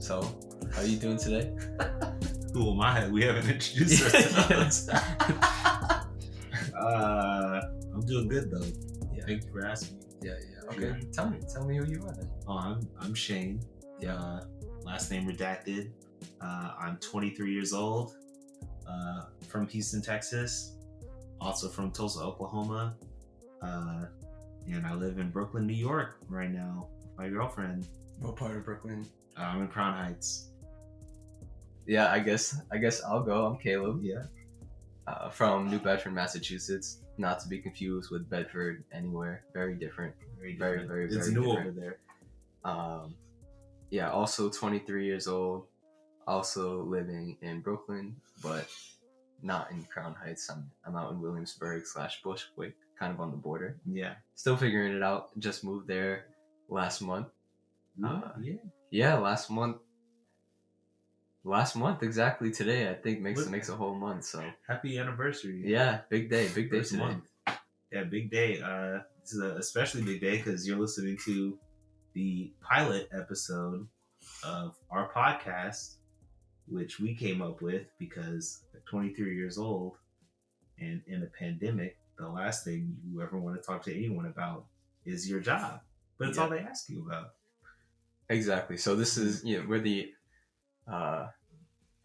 So, how are you doing today? Who am I? We haven't introduced ourselves. I'm doing good though. Yeah. Thank you for asking me. Yeah. Okay. Tell me who you are then. I'm Shane. Yeah. Last name redacted. I'm 23 years old. From Houston, Texas. Also from Tulsa, Oklahoma. And I live in Brooklyn, New York right now with my girlfriend. What part of Brooklyn? I'm in Crown Heights. Yeah, I guess I'll go. I'm Caleb. Yeah. From New Bedford, Massachusetts. Not to be confused with Bedford anywhere. Very different. Very It's very new different. over there. Yeah, also 23 years old. Also living in Brooklyn, but not in Crown Heights. I'm out in Williamsburg / Bushwick, kind of on the border. Yeah. Still figuring it out. Just moved there last month. Yeah. Last month exactly today. I think makes a whole month. So Happy anniversary. yeah, big day First today. month. Yeah, big day. This is an especially big day because you're listening to the pilot episode of our podcast, which we came up with because at 23 years old and in a pandemic, the last thing you ever want to talk to anyone about is your job. But it's all they ask you about. Exactly. So this is we're the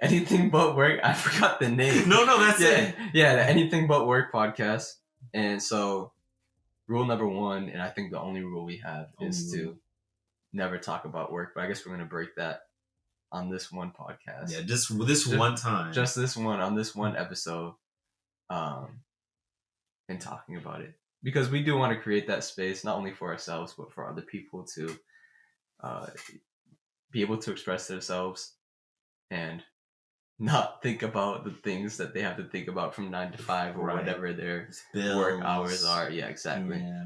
Anything But Work. I forgot the name. No, that's it. Yeah, the Anything But Work podcast. And so rule number 1, and I think the only rule we have is to never talk about work. But I guess we're gonna break that on this one podcast. Yeah, just one time. Just this one on this one episode. And talking about it. Because we do want to create that space not only for ourselves but for other people to be able to express themselves and not think about the things that they have to think about from 9 to 5 or whatever their work hours are. Yeah, exactly. Yeah.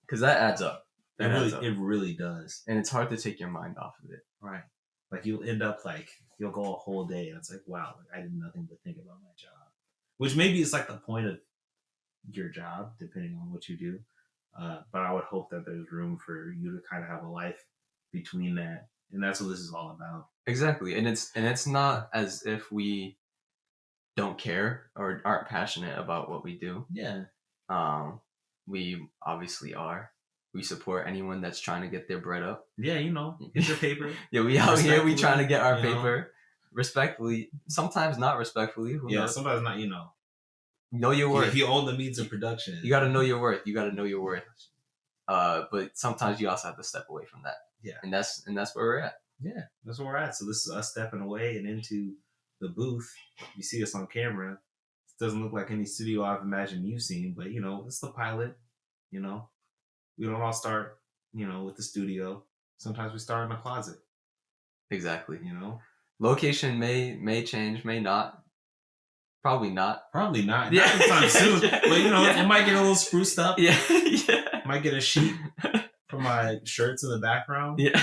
Because that adds up. It really does. And it's hard to take your mind off of it. Right. Like you'll end up you'll go a whole day and it's like, wow, I did nothing but think about my job. Which maybe is like the point of your job, depending on what you do. But I would hope that there's room for you to kind of have a life between that. And that's what this is all about. Exactly. And it's not as if we don't care or aren't passionate about what we do. Yeah. We obviously are. We support anyone that's trying to get their bread up. Yeah, get your paper. Yeah, we out here, we trying to get our paper. Respectfully. Sometimes not respectfully. Who knows? Sometimes not, Know your worth. If you own the means of production. You got to know your worth. But sometimes you also have to step away from that. Yeah. And that's where we're at. Yeah, that's where we're at. So this is us stepping away and into the booth. You see us on camera. It doesn't look like any studio I've imagined you've seen, but it's the pilot. We don't all start, with the studio. Sometimes we start in a closet. Exactly. Location may change, may not. Probably not. Yeah. Not anytime soon. But it might get a little spruced up. Yeah. Might get a sheet for my shirts in the background. Yeah.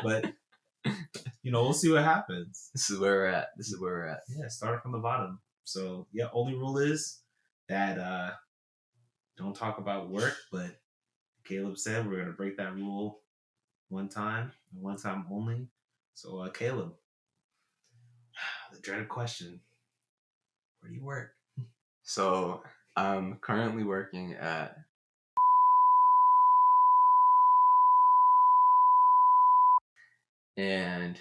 But we'll see what happens. This is where we're at. Yeah, start from the bottom. So only rule is that don't talk about work, but Caleb said we're gonna break that rule one time and one time only. So Caleb, the dreaded question. Where do you work? So I'm currently working at and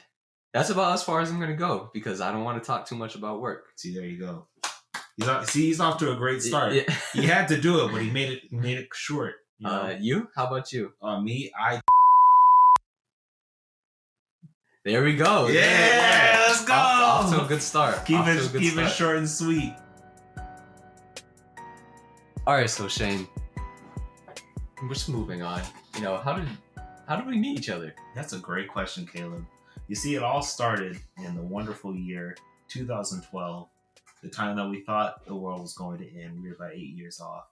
that's about as far as I'm gonna go because I don't want to talk too much about work. See, there you go. He's off to a great start. Yeah. He had to do it, but he made it short. You? How about you? Me, There we go. Yeah, let's go. Off to a good start. Keep it short and sweet. All right, so Shane, we're just moving on. How did we meet each other? That's a great question, Caleb. You see, it all started in the wonderful year 2012, the time that we thought the world was going to end. We were about 8 years off.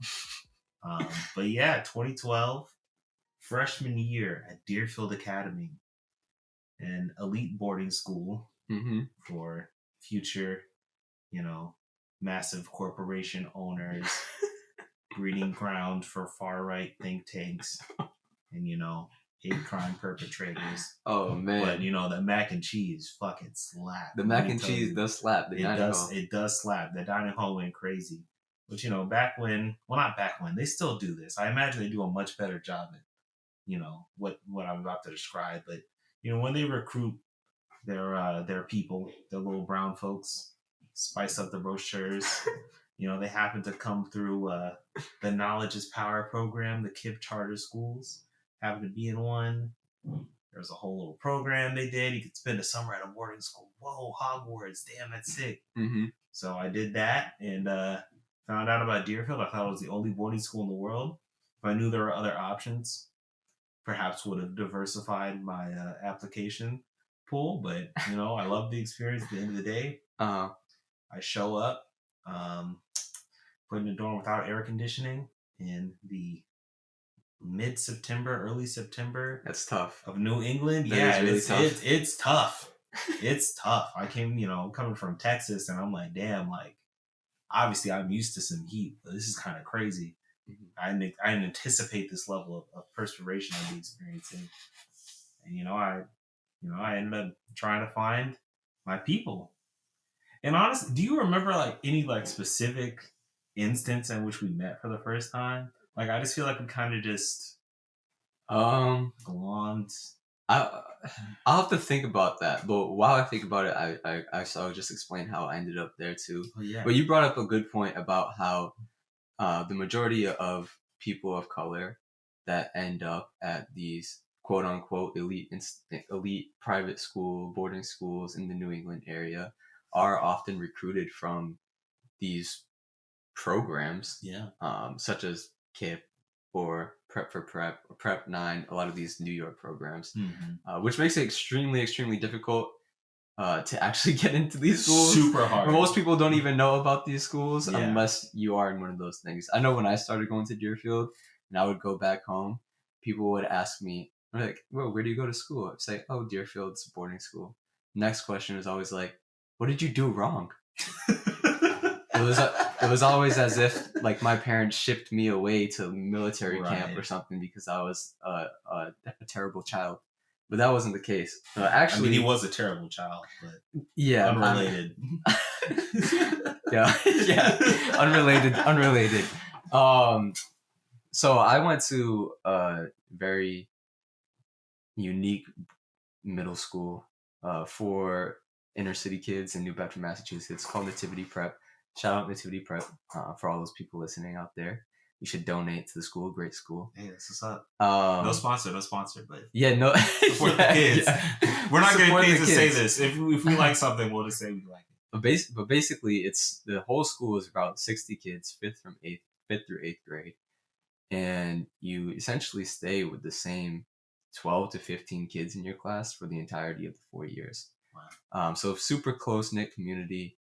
But yeah, 2012, freshman year at Deerfield Academy, an elite boarding school for future, massive corporation owners, breeding ground for far right think tanks, and hate crime perpetrators. Oh man! But the mac and cheese fucking slap. The mac and cheese does slap. It does slap. The dining hall went crazy. But back when, well, not back when, they still do this. I imagine they do a much better job at what I'm about to describe. But when they recruit their people, their little brown folks, spice up the brochures. They happen to come through the Knowledge is Power program, the KIPP charter schools. Happen to be in one. There's a whole little program they did. You could spend a summer at a boarding school. Whoa, Hogwarts! Damn, that's sick. Mm-hmm. So I did that and found out about Deerfield. I thought it was the only boarding school in the world. If I knew there were other options, perhaps would have diversified my application pool. But I love the experience. At the end of the day, I show up, put in a dorm without air conditioning in the mid-September, early September. That's tough. Of New England. That is really tough. It's tough. It's tough. I came, coming from Texas, and I'm like, damn, like, obviously I'm used to some heat, but this is kind of crazy. Mm-hmm. I didn't anticipate this level of perspiration I'd be experiencing. And, I ended up trying to find my people. And honestly, do you remember, like, any, like, specific instance in which we met for the first time? Like, I just feel like we kind of just glommed. I'll have to think about that. But while I think about it, I'll just explain how I ended up there too. Oh, yeah. But you brought up a good point about how the majority of people of color that end up at these quote unquote elite private school boarding schools in the New England area are often recruited from these programs. Yeah. Such as KIPP or Prep for Prep or Prep 9, a lot of these New York programs, which makes it extremely, extremely difficult to actually get into these schools. Super hard. Most people don't even know about these schools unless you are in one of those things. I know when I started going to Deerfield and I would go back home, people would ask me, like, well, where do you go to school? I'd say, oh, Deerfield's a boarding school. Next question is always like, what did you do wrong? It was always as if like my parents shipped me away to military camp or something because I was a terrible child, but that wasn't the case. Actually, he was a terrible child, but unrelated. Unrelated. So I went to a very unique middle school for inner city kids in New Bedford, Massachusetts, called Nativity Prep. Shout out Nativity Prep for all those people listening out there. You should donate to the school. Great school. Hey, that's what's up. No sponsor, but no support the kids. Yeah. We're not getting paid to say this. If we like something, we'll just say we like it. But basically, it's the whole school is about 60 kids, fifth through eighth grade, and you essentially stay with the same 12 to 15 kids in your class for the entirety of the 4 years. Wow. So super close knit community.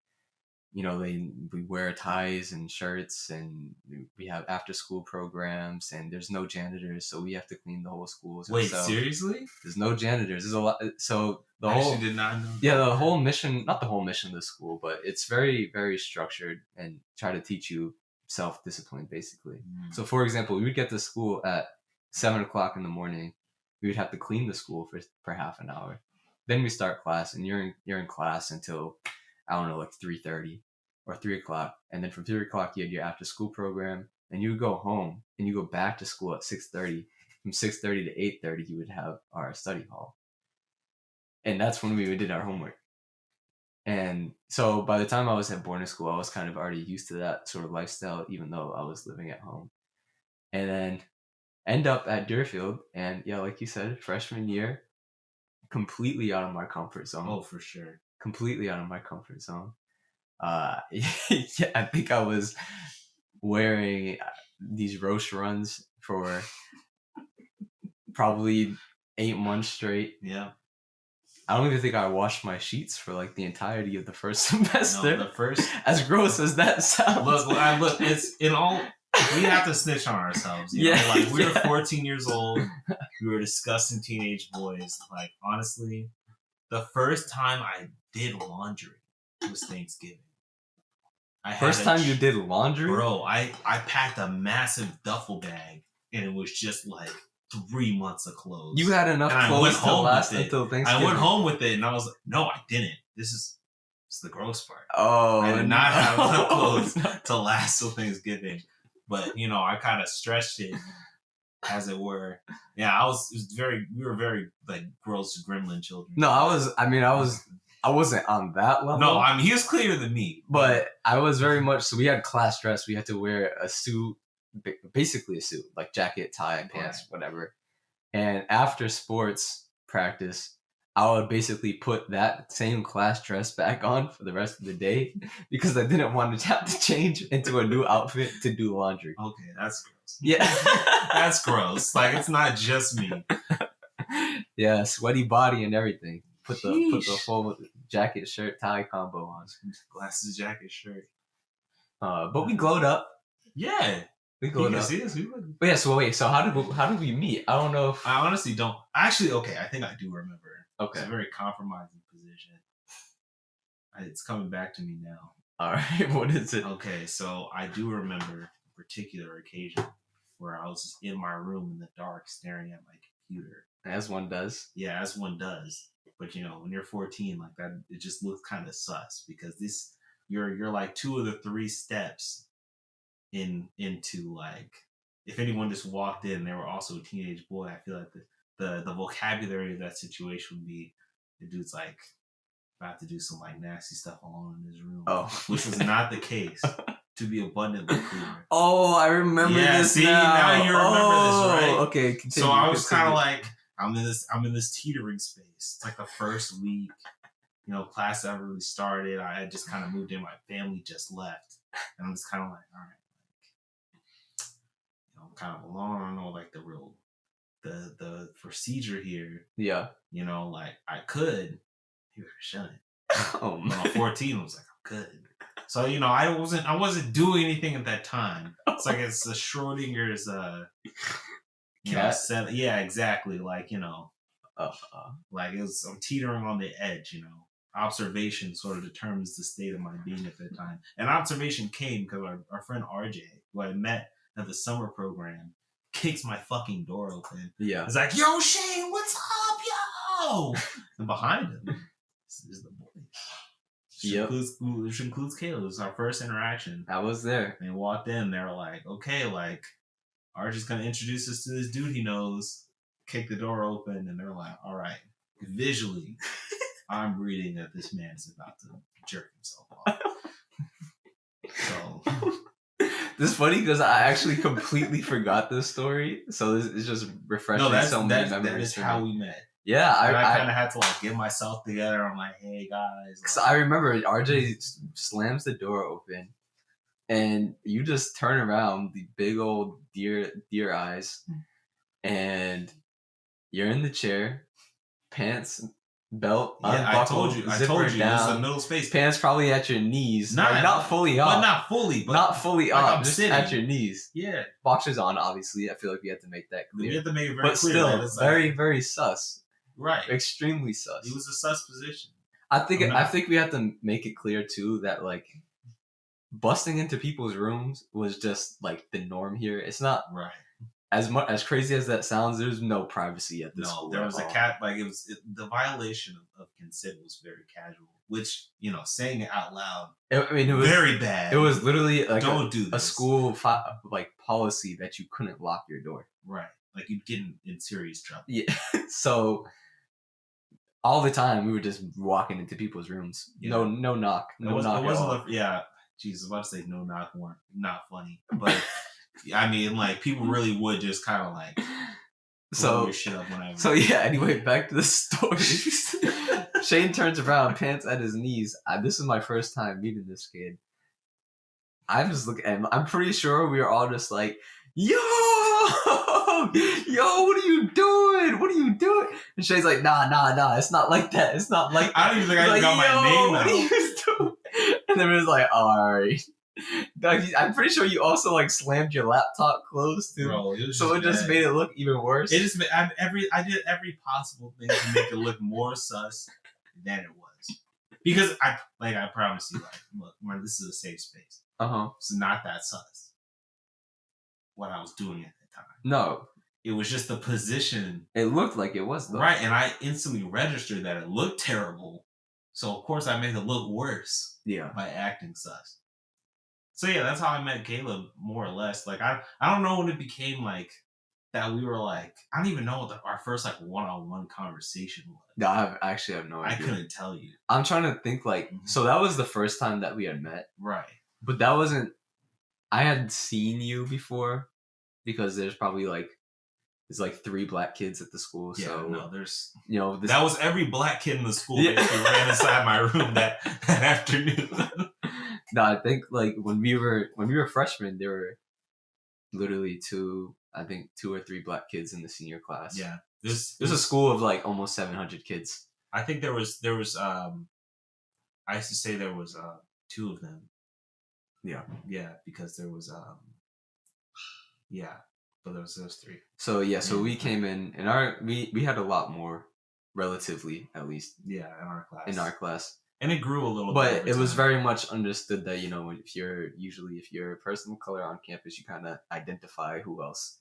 We wear ties and shirts, and we have after school programs, and there's no janitors, so we have to clean the whole school. Wait, seriously? There's no janitors. There's a lot. So did not know. Yeah, the whole mission, not the whole mission of the school, but it's very, very structured and try to teach you self-discipline, basically. So, for example, we would get to school at 7:00 in the morning. We would have to clean the school for half an hour. Then we start class, and you're in class until, I don't know, like 3:30 or 3:00. And then from 3:00, you had your after school program. And you would go home and you go back to school at 6:30. From 6:30 to 8:30, you would have our study hall. And that's when we did our homework. And so by the time I was at boarding school, I was kind of already used to that sort of lifestyle, even though I was living at home. And then end up at Deerfield. And yeah, like you said, freshman year, completely out of my comfort zone. Oh, for sure. Completely out of my comfort zone. Yeah, I think I was wearing these roast runs for probably 8 months straight. Yeah. I don't even think I washed my sheets for like the entirety of the first semester. No, the first. As gross as that sounds. Look, it's in all. We have to snitch on ourselves. You know? Like, we were 14 years old. We were disgusting teenage boys. Like, honestly, the first time I did laundry was Thanksgiving. First time you did laundry? Bro, I packed a massive duffel bag, and it was just like 3 months of clothes. You had enough clothes to last until Thanksgiving. I went home with it, and I was like, no, I didn't. This is the gross part. Oh, I did not have enough clothes to last till Thanksgiving. But, you know, I kind of stretched it, as it were. Yeah, we were very, like, gross gremlin children. No, I wasn't on that level. No, I mean, he was cleaner than me. But I was very much, so we had class dress. We had to wear a suit, basically a suit, like jacket, tie, pants, whatever. And after sports practice, I would basically put that same class dress back on for the rest of the day because I didn't want to have to change into a new outfit to do laundry. Okay, that's gross. Yeah. That's gross. Like, it's not just me. Yeah, sweaty body and everything. Put the full jacket, shirt, tie combo on. Glasses, jacket, shirt. But we glowed up. Yeah. We glowed up. See us. But yeah, so how did we meet? I don't know if I honestly don't. Actually, okay, I think I do remember. Okay. It's a very compromising position. It's coming back to me now. All right, what is it? Okay, so I do remember a particular occasion where I was just in my room in the dark staring at my computer. As one does. Yeah, as one does. But you know, when you're 14, like that, it just looks kind of sus because you're like 2 of the 3 steps into like, if anyone just walked in, they were also a teenage boy. I feel like the vocabulary of that situation would be the dude's like about to do some like nasty stuff alone in his room. Oh, which was not the case. To be abundantly clear. Oh, I remember this. See, now you remember this, right? Okay, continue. So I was kind of like, I'm in this teetering space. It's like the first week, you know, class ever really started. I had just kind of moved in. My family just left, and I'm just kind of like, all right, like, you know, I'm kind of alone. I don't know, like the procedure here. Yeah. You know, like I could. You shouldn't. Oh man. When I'm 14, I was like, I'm good. So, you know, I wasn't doing anything at that time. It's like it's a Schrodinger's yeah, exactly. Like, you know, like I'm teetering on the edge, you know. Observation sort of determines the state of my being at that time. And observation came because our friend RJ, who I met at the summer program, kicks my fucking door open. Yeah. It's like, yo, Shane, what's up, yo? And behind him is the boys. Which includes Caleb. It was our first interaction. I was there. They walked in. They were like, okay, like, Archie's going to introduce us to this dude he knows. Kick the door open. And they're like, all right. Visually, I'm reading that this man is about to jerk himself off. So. This is funny because I actually completely forgot this story. So this is just refreshing so many memories. That is how we met. Yeah, I kind of had to like get myself together. I'm like, hey guys. Because I remember RJ slams the door open, and you just turn around, the big old deer eyes, and you're in the chair, pants, belt, unbuckled, I told you, down, this is a middle space. Pants probably at your knees, not fully up, not fully like up, just sitting at your knees. Yeah, boxers on. Obviously, I feel like we had to make that clear. We had to make it very clear, but still, very, very sus. Right. Extremely sus. It was a sus position. I think we have to make it clear too that like busting into people's rooms was just like the norm here. It's not right. As crazy as that sounds, there's no privacy at this school. There was a cat like the violation of consent was very casual, which, you know, saying it out loud. It was very bad. It was literally like don't do this. A school like policy that you couldn't lock your door. Right. Like you'd get in serious trouble. Yeah. So all the time we were just walking into people's rooms. Yeah. No knock. No knock. It wasn't yeah. Jesus, I was about to say no knock weren't not funny. But I mean, like, people really would just kind of like blow your shit up whenever. So yeah, anyway, back to the story. Shane turns around, pants at his knees. This is my first time meeting this kid. I just look at him. I'm pretty sure we were all just like, yo, what are you doing? What are you doing? And Shane's like, nah, it's not like that. It's not like that. I don't even think I got my name out. What are you doing? And then it was like, all right. I'm pretty sure you also like slammed your laptop closed too. Bro, it just made it look even worse. It just made, I did every possible thing to make it look more sus than it was. Because I promise you, like, look, man, this is a safe space. It's not that sus. What I was doing at that time. No. It was just the position. It looked like it was, though. Right, and I instantly registered that it looked terrible. So, of course, I made it look worse by acting sus. So, yeah, that's how I met Caleb, more or less. Like, I don't know when it became, like, that we were, like... I don't even know what our first, like, one-on-one conversation was. No, I actually have no idea. I couldn't tell you. I'm trying to think, like... So, that was the first time that we had met. Right. But that wasn't... I had seen you before because there's probably, like... There's like 3 black kids at the school. Yeah, so no, there's... that was every black kid in the school that ran inside my room that afternoon. No, I think like when we were freshmen, there were literally 2 or 3 black kids in the senior class. Yeah. There's a school of like almost 700 kids. I think there was I used to say there was 2 of them. Yeah. Yeah, because there was but there was those 3. So so we came in and we had a lot more, relatively at least. Yeah, in our class. And it grew a little bit. But it was very much understood that, if you're a person of color on campus, you kind of identify who else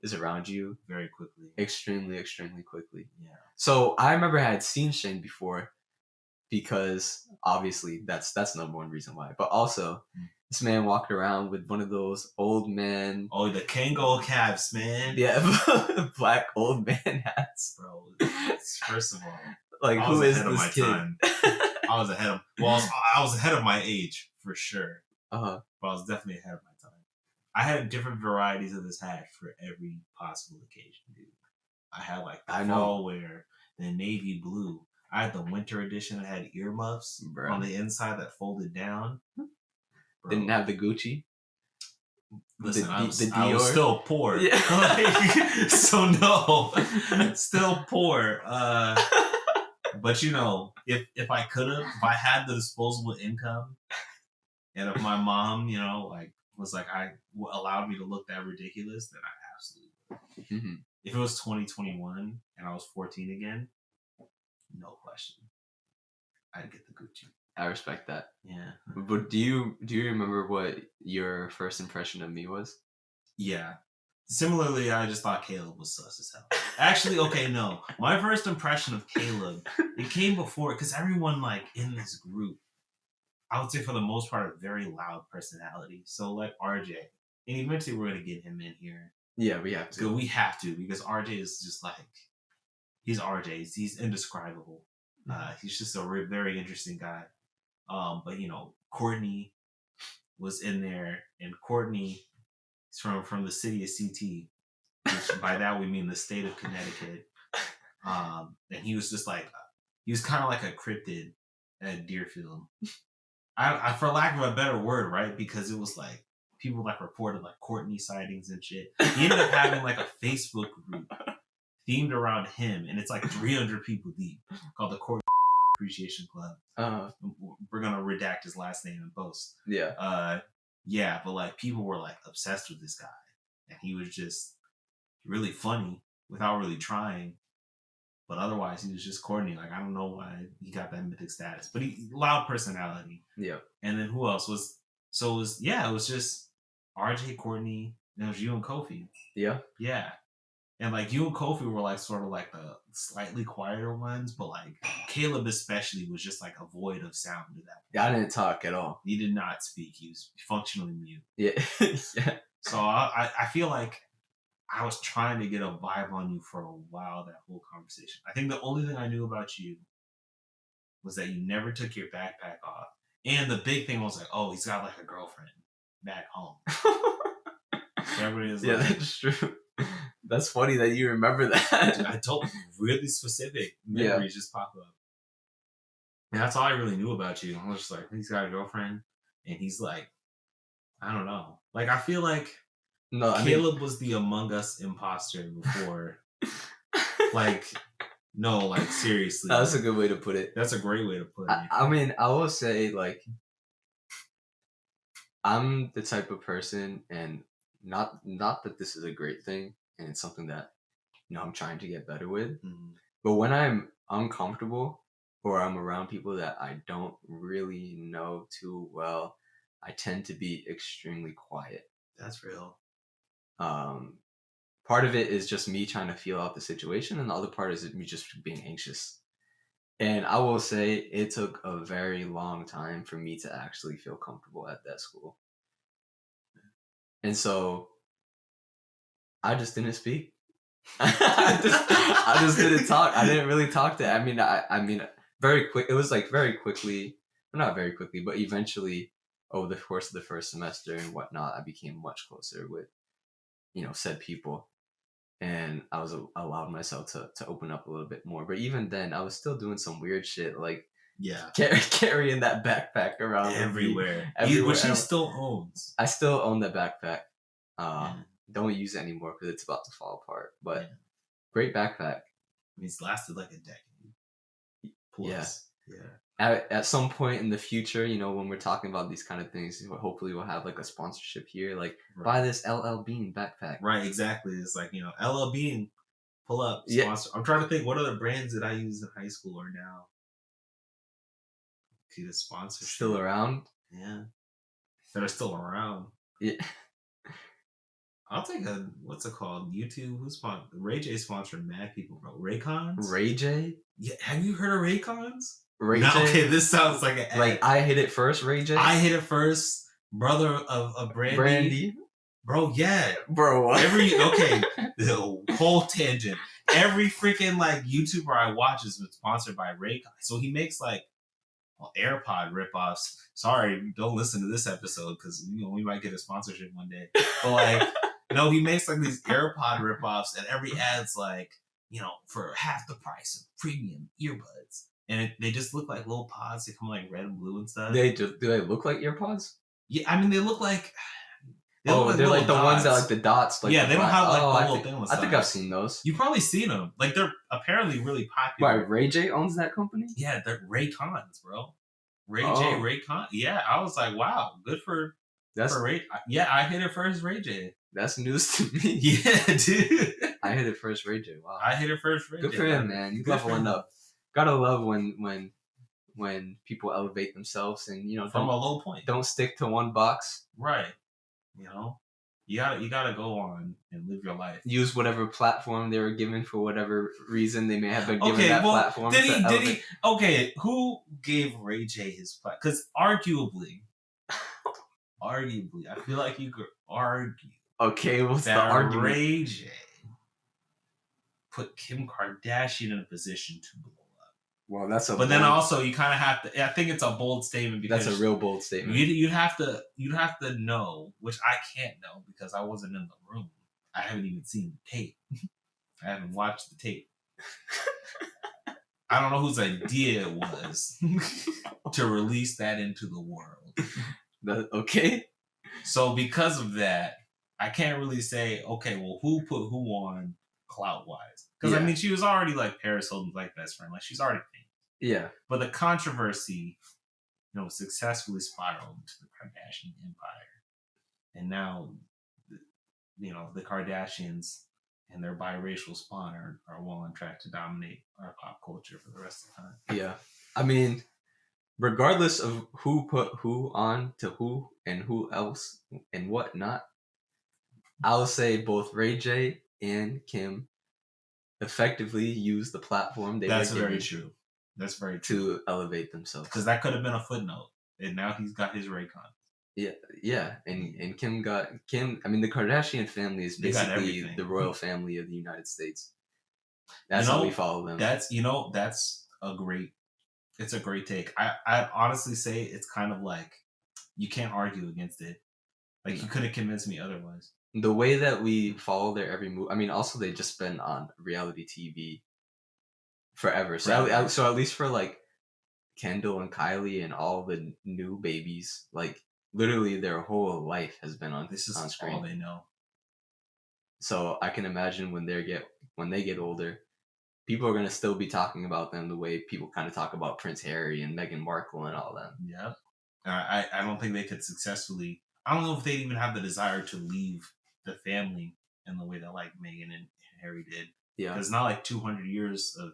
is around you very quickly. Extremely, extremely quickly. Yeah. So I remember I had seen Shane before because obviously that's number one reason why. But also this man walked around with one of those old man... Oh, the Kango caps, man. Yeah, black old man hats. Bro, first of all, like, who is this kid? I was ahead of... Well, I was ahead of my age, for sure. Uh-huh. But I was definitely ahead of my time. I had different varieties of this hat for every possible occasion, dude. I had, like, the fall wear, the navy blue. I had the winter edition that had earmuffs on the inside that folded down. Bro. Didn't have the Gucci. Listen, I was still poor. Yeah. So no, still poor. But if I could have, if I had the disposable income, and if my mom, was like allowed me to look that ridiculous, then I absolutely would. Mm-hmm. If it was 2021 and I was 14 again, no question, I'd get the Gucci. I respect that. Yeah. But do you remember what your first impression of me was? Yeah. Similarly, I just thought Caleb was sus as hell. Actually, okay, no. My first impression of Caleb, it came before, because everyone, like, in this group, I would say for the most part, a very loud personality. So, like, RJ. And eventually we're going to get him in here. Yeah, we have to. We have to, because RJ is just like, he's RJ. He's indescribable. He's just a very interesting guy. But Courtney was in there, and Courtney is from the city of CT, which by that we mean the state of Connecticut. And he was just like, he was kind of like a cryptid at Deerfield. I for lack of a better word, right? Because it was like people like reported like Courtney sightings and shit. He ended up having like a Facebook group themed around him, and it's like 300 people deep, called the Courtney Appreciation Club. We're gonna redact his last name in post. Yeah. But like people were like obsessed with this guy, and he was just really funny without really trying. But otherwise, he was just Courtney. Like, I don't know why he got that mythic status, but he loud personality. Yeah. And then who else was? So it was just RJ, Courtney, and it was you and Kofi. Yeah. Yeah. And like you and Kofi were like sort of like the slightly quieter ones, but like Caleb especially was just like a void of sound to that point. Yeah, I didn't talk at all. He did not speak. He was functionally mute. Yeah. Yeah. So I feel like I was trying to get a vibe on you for a while, that whole conversation. I think the only thing I knew about you was that you never took your backpack off. And the big thing was like, oh, he's got like a girlfriend back home. Everybody is like, that's true. That's funny that you remember that. Dude, I told really specific memories just pop up. And that's all I really knew about you. I was just like, he's got a girlfriend, and he's like, I don't know. Like, I feel like Caleb was the Among Us imposter before. Like, no, like seriously. That's a good way to put it. That's a great way to put it. I mean, I will say, like, I'm the type of person, and not that this is a great thing, and it's something that I'm trying to get better with. Mm-hmm. But when I'm uncomfortable or I'm around people that I don't really know too well, I tend to be extremely quiet. That's real. part of it is just me trying to feel out the situation, and the other part is me just being anxious. And I will say it took a very long time for me to actually feel comfortable at that school. And so I just didn't speak. I just didn't talk. I didn't really talk to. I mean, very quick. It was like very quickly, well, not very quickly, but eventually, over the course of the first semester and whatnot, I became much closer with, said people, and I was allowed myself to open up a little bit more. But even then, I was still doing some weird shit, like carrying that backpack around everywhere, which he still owns. I still own that backpack. Don't use it anymore because it's about to fall apart. But great backpack. It's lasted like a decade plus. Yeah. At some point in the future, when we're talking about these kind of things, hopefully we'll have like a sponsorship here, like buy this LL Bean backpack. Right, exactly. It's like, LL Bean, pull up, sponsor. Yeah. I'm trying to think, what other brands did I use in high school or now? See the sponsorship. Still around? Yeah. That are still around. Yeah. I'll take what's it called? YouTube. Who's sponsored? Ray J sponsored mad people, bro. Raycons? Ray J? Yeah. Have you heard of Raycons? Ray J? Okay, this sounds like an ad. Like, I hit it first, Ray J? I hit it first. Brother of Brandy. Brandy? Bro, yeah. Bro, what? The whole tangent. Every freaking, like, YouTuber I watch is sponsored by Raycon. So he makes, like, AirPod ripoffs. Sorry, don't listen to this episode because, we might get a sponsorship one day. But, like... No, he makes like these AirPod ripoffs, and every ad's like, for half the price of premium earbuds, and they just look like little pods. They come like red and blue and stuff. Do they look like earpods? Yeah, I mean they look like. They're like the ones that like the dots. Like yeah, they don't have like the little thing. I think I've seen those. You've probably seen them. Like they're apparently really popular. Why, Ray J owns that company? Yeah, they're Raycons, bro. Ray J Raycon. Yeah, I was like, wow, good for Ray. Yeah, I hit it first, Ray J. That's news to me. Yeah, dude. I hit it first, Ray J. Wow. I hit it first, Ray J. Good for him, man. You leveling up. Gotta love when people elevate themselves and from a low point. Don't stick to one box. Right. You gotta go on and live your life. Use whatever platform they were given for whatever reason they may have been given platform. Did he? Okay, who gave Ray J his platform? Because arguably, I feel like you could argue. Okay, what's the argument? Ray J put Kim Kardashian in a position to blow up. Well, that's a. But then also you kind of have to. I think it's a bold statement because that's a real bold statement. You'd have to know, which I can't know because I wasn't in the room. I haven't even seen the tape. I haven't watched the tape. I don't know whose idea it was to release that into the world. Okay. So because of that, I can't really say, okay, well, who put who on clout-wise? Because, I mean, she was already, like, Paris Hilton's, like, best friend. Like, she's already famous. Yeah. But the controversy, successfully spiraled into the Kardashian Empire. And now, the Kardashians and their biracial spawn are well on track to dominate our pop culture for the rest of the time. Yeah. I mean, regardless of who put who on to who and who else and whatnot, I'll say both Ray J and Kim effectively used the platform they That's very true. That's very true. To elevate themselves. Because that could have been a footnote. And now he's got his Raycon. Yeah. And Kim. I mean, the Kardashian family is basically the royal family of the United States. That's how we follow them. That's a great take. I honestly say it's kind of like you can't argue against it. Like you couldn't convince me otherwise. The way that we follow their every move. I mean, also they just been on reality TV forever. So at least for like Kendall and Kylie and all the new babies, like literally their whole life has been on screen. All they know. So I can imagine when they get older, people are gonna still be talking about them the way people kind of talk about Prince Harry and Meghan Markle and all them. Yeah. I don't think they could successfully. I don't know if they'd even have the desire to leave the family in the way that like Meghan and Harry did. Yeah. It's not like 200 years of,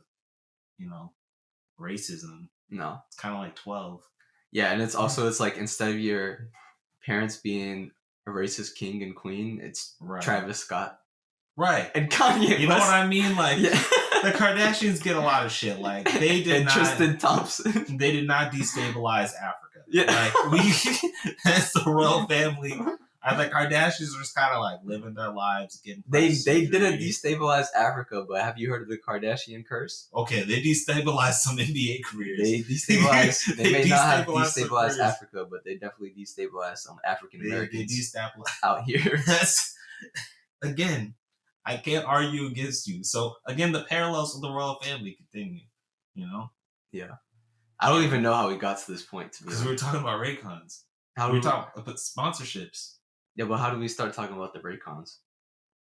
racism. No. It's kind of like 12. Yeah, and it's like instead of your parents being a racist king and queen, it's Travis Scott. Right. And Kanye You know what I mean? Like, yeah. the Kardashians get a lot of shit. Like, they did and not... Tristan Thompson. They did not destabilize Africa. Yeah. Like, we... as the royal family... the Kardashians were just kind of like living their lives, getting... They didn't destabilize Africa, but have you heard of the Kardashian curse? Okay, they destabilized some NBA careers. They destabilized... they may not have destabilized Africa, but they definitely destabilized some African Americans out here. That's... Again, I can't argue against you. So, again, the parallels with the royal family continue, you know? Yeah. I don't even know how we got to this point, to be honest. Because we were talking about Raycons. We were talking about sponsorships. Yeah, but how do we start talking about the Raycons?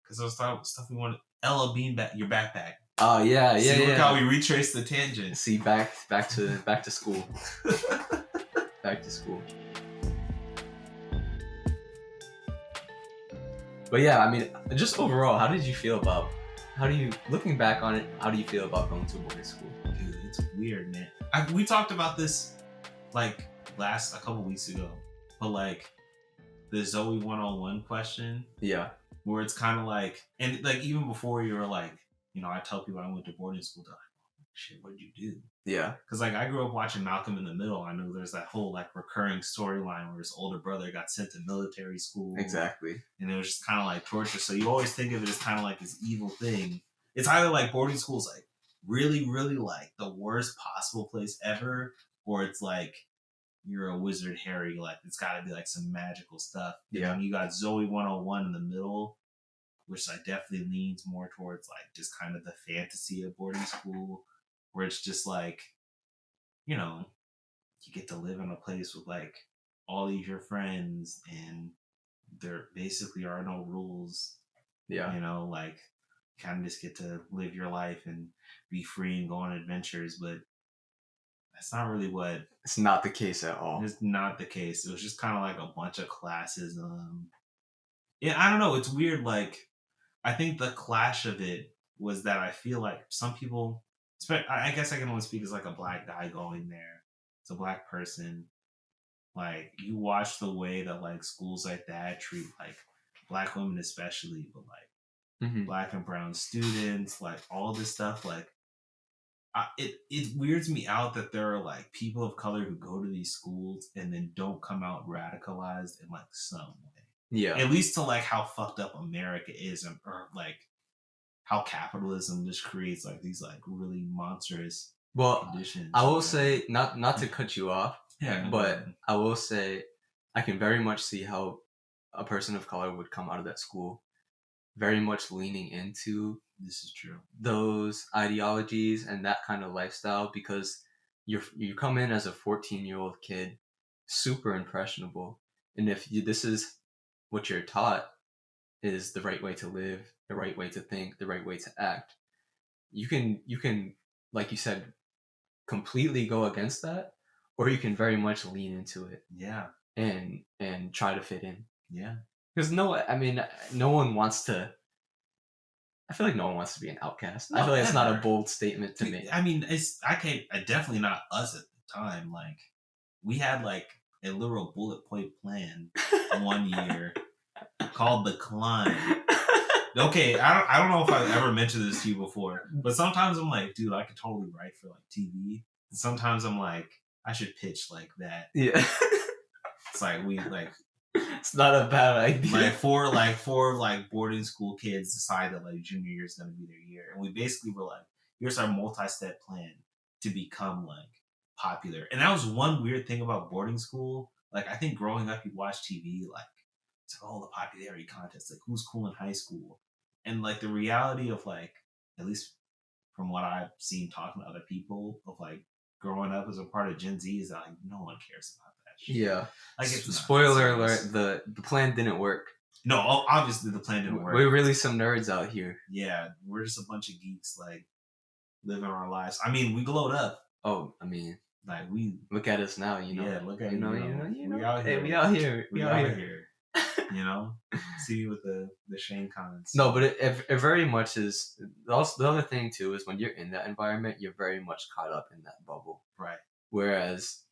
Because I was talking about stuff we wanted. Ella Beanbag, your backpack. Oh, yeah. See, look how we retraced the tangent. See, back to school. Back to school. But yeah, I mean, just overall, looking back on it, how do you feel about going to boarding school? Dude, it's weird, man. We talked about this, like, a couple weeks ago. But, like, the Zoe 101 question. Yeah. Where it's kind of like, and, like, even before you were like, you know, I tell people I went to boarding school, they're like, shit, what did you do? Yeah. Because, like, I grew up watching Malcolm in the Middle. I know there's that whole, like, recurring storyline where his older brother got sent to military school. Exactly. And it was just kind of like torture. So you always think of it as kind of like this evil thing. It's either like boarding school is like really, really like the worst possible place ever, or it's like you're a wizard Harry, like it's got to be like some magical stuff. Yeah. And you got Zoe 101 in the middle, which like definitely leans more towards like just kind of the fantasy of boarding school, where it's just like, you know, you get to live in a place with like all of your friends and there basically are no rules. Yeah. You know, like kind of just get to live your life and be free and go on adventures, but that's not really what... It's not the case at all. It's not the case. It was just kind of like a bunch of classes. Yeah, I don't know. It's weird. Like, I think the clash of it was that I feel like some people... I guess I can only speak as like a black guy going there. It's a black person. Like, you watch the way that like schools like that treat like black women especially, but like black and brown students, like all this stuff, like it weirds me out that there are like people of color who go to these schools and then don't come out radicalized in like some way. Yeah. At least to like how fucked up America is, or like how capitalism just creates like these like really monstrous conditions. I will say, not to cut you off, but I will say I can very much see how a person of color would come out of that school very much leaning into this is true those ideologies and that kind of lifestyle, because you come in as a 14-year-old kid, super impressionable, and if this is what you're taught is the right way to live, the right way to think, the right way to act, you can like you said, completely go against that, or you can very much lean into it. Yeah. And try to fit in. Yeah. Because no one wants to... I feel like no one wants to be an outcast. No, I feel like it's not a bold statement to make. I mean, definitely not us at the time. Like, we had like a literal bullet point plan one year called The Climb. Okay, I don't know if I've ever mentioned this to you before, but sometimes I'm like, dude, I could totally write for like TV. And sometimes I'm like, I should pitch like that. Yeah. It's like it's not a bad idea. Like four boarding school kids decide that like junior year is gonna be their year, and we basically were like, here's our multi-step plan to become like popular. And that was one weird thing about boarding school. Like, I think growing up, you watch TV, like it's like, oh, the popularity contest, like who's cool in high school, and like the reality of like, at least from what I've seen talking to other people of like growing up as a part of Gen Z, is that like no one cares about that shit. Yeah. Like, spoiler alert, the plan didn't work. No, obviously the plan didn't work. We're really some nerds out here. Yeah, we're just a bunch of geeks like living our lives. I mean, we glowed up. Oh, I mean, like we look at us now, you know. Yeah, look at you know. We out here. Hey, we out here. We out here. You know, see with the Shane comments. No, but it very much is. Also, the other thing too is when you're in that environment, you're very much caught up in that bubble. Right. Whereas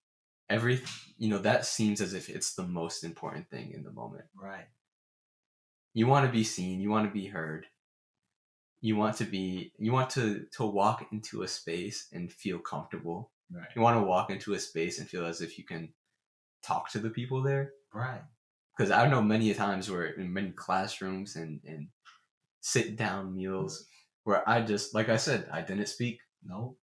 that seems as if it's the most important thing in the moment. Right. You want to be seen. You want to be heard. you want to walk into a space and feel comfortable. Right. You want to walk into a space and feel as if you can talk to the people there. Right. Because I know many times where in many classrooms and sit down meals where I just, like I said, I didn't speak. No.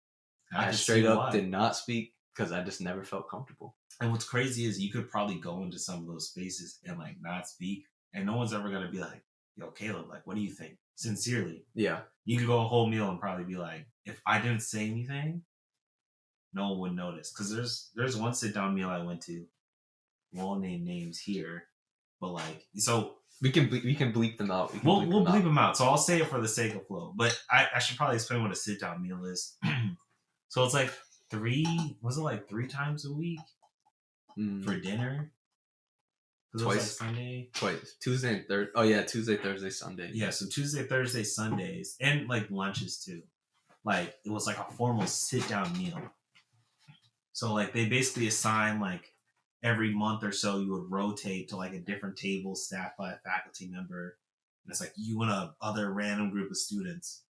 I straight up did not speak because I just never felt comfortable. And what's crazy is you could probably go into some of those spaces and like not speak, and no one's ever gonna be like, "Yo, Caleb, like, what do you think?" Sincerely. Yeah. You could go a whole meal and probably be like, if I didn't say anything, no one would notice. Because there's one sit down meal I went to. Won't name names here, but like, so we can bleep them out. We'll bleep them out. So I'll say it for the sake of flow. But I should probably explain what a sit down meal is. So it's like 3 times a week for dinner? Twice. Like Sunday? Twice. Tuesday and Thursday. Oh yeah, Tuesday, Thursday, Sunday. Yeah, so Tuesday, Thursday, Sundays. And like lunches too. Like it was like a formal sit down meal. So like they basically assign like every month or so you would rotate to like a different table staffed by a faculty member. And it's like you and a other random group of students.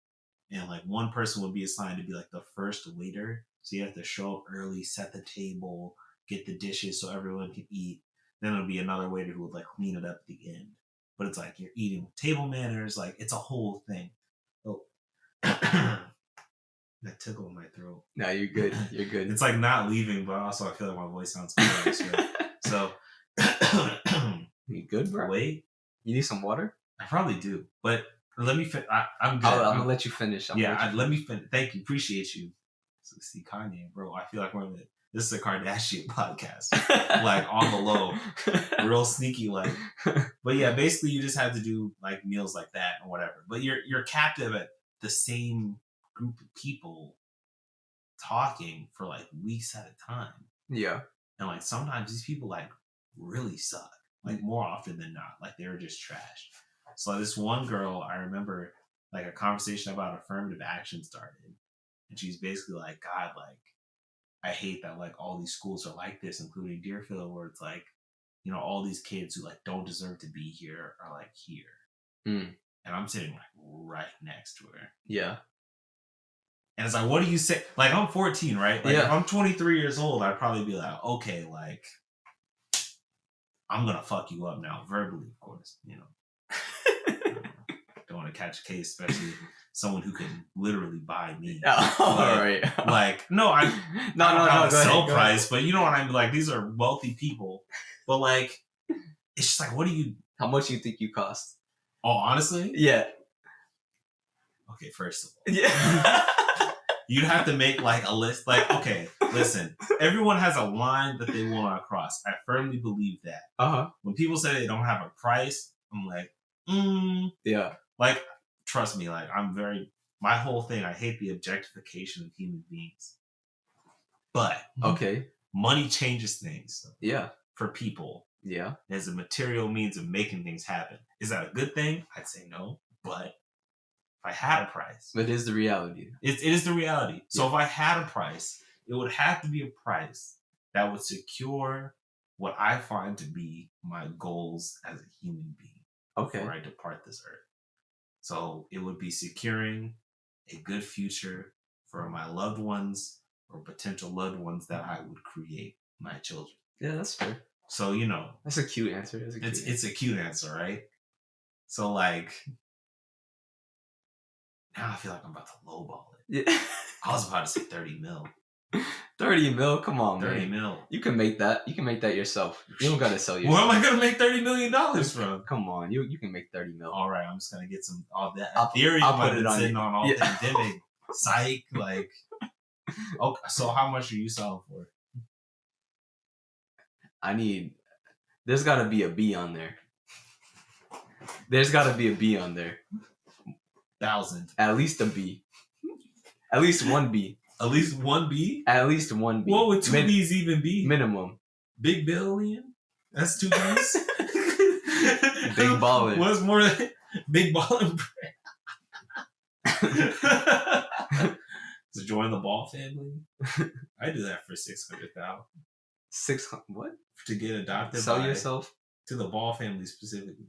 And like one person would be assigned to be like the first waiter. So you have to show up early, set the table, get the dishes so everyone can eat. Then there'll be another waiter who would like clean it up at the end. But it's like you're eating with table manners, like it's a whole thing. Oh, that tickle in my throat. No, you're good. You're good. It's like not leaving, but also I feel like my voice sounds good. So, you good, bro? Wait, you need some water? I probably do, but let me. I'm good. I'm gonna let you finish. Let me finish. Thank you, appreciate you. So, see, Kanye, bro. I feel like this is a Kardashian podcast, like on the low, real sneaky, like. But yeah, basically, you just have to do like meals like that or whatever. But you're captive at the same group of people talking for like weeks at a time. Yeah. And like sometimes these people like really suck. Like more often than not. Like they were just trash. So this one girl, I remember like a conversation about affirmative action started. And she's basically like, God, like I hate that like all these schools are like this, including Deerfield, where it's like, you know, all these kids who like don't deserve to be here are like here. And I'm sitting like right next to her. Yeah. And it's like, what do you say? Like, I'm 14, right? Like, yeah. If I'm 23 years old, I'd probably be like, okay, like, I'm going to fuck you up now. Verbally, of course, you know. Don't want to catch a case, especially someone who can literally buy me. All right. Like, no, I don't have a sell price, but you know what I mean? Like, these are wealthy people. But, like, it's just like, how much do you think you cost? Oh, honestly? Yeah. Okay, first of all. Yeah. You'd have to make like a list. Like, okay, listen, everyone has a line that they want to cross. I firmly believe that. When people say they don't have a price, I'm like, yeah. Like, trust me, like my whole thing, I hate the objectification of human beings. But okay, money changes things. Yeah. For people. Yeah. As a material means of making things happen. Is that a good thing? I'd say no, but if I had a price. But it is the reality. It is the reality. So if I had a price, it would have to be a price that would secure what I find to be my goals as a human being. Okay. Before I depart this earth. So it would be securing a good future for my loved ones or potential loved ones that I would create, my children. Yeah, that's fair. So, you know. That's a cute answer. It's a cute answer, right? So, like, now I feel like I'm about to lowball it. Yeah. I was about to say 30 mil. 30 mil? Come on, 30 man. mil. You can make that. You can make that yourself. You don't gotta sell yourself. Where am I gonna make $30 million from? Come on, you can make 30 mil. All right, I'm just gonna get all that Ethereum. I've been sitting on all pandemic. Psych, like. Okay, so how much are you selling for? There's gotta be a B on there. There's gotta be a B on there. 1,000. At least a B. At least one B. At least one B? At least one B. What would two B's even be? Minimum. Big billion? That's 2 B's? Big ballin'. What's more than big ballin'? To join the Ball family? I do that for $600,000. 600 what? To get adopted. Sell yourself? To the Ball family specifically.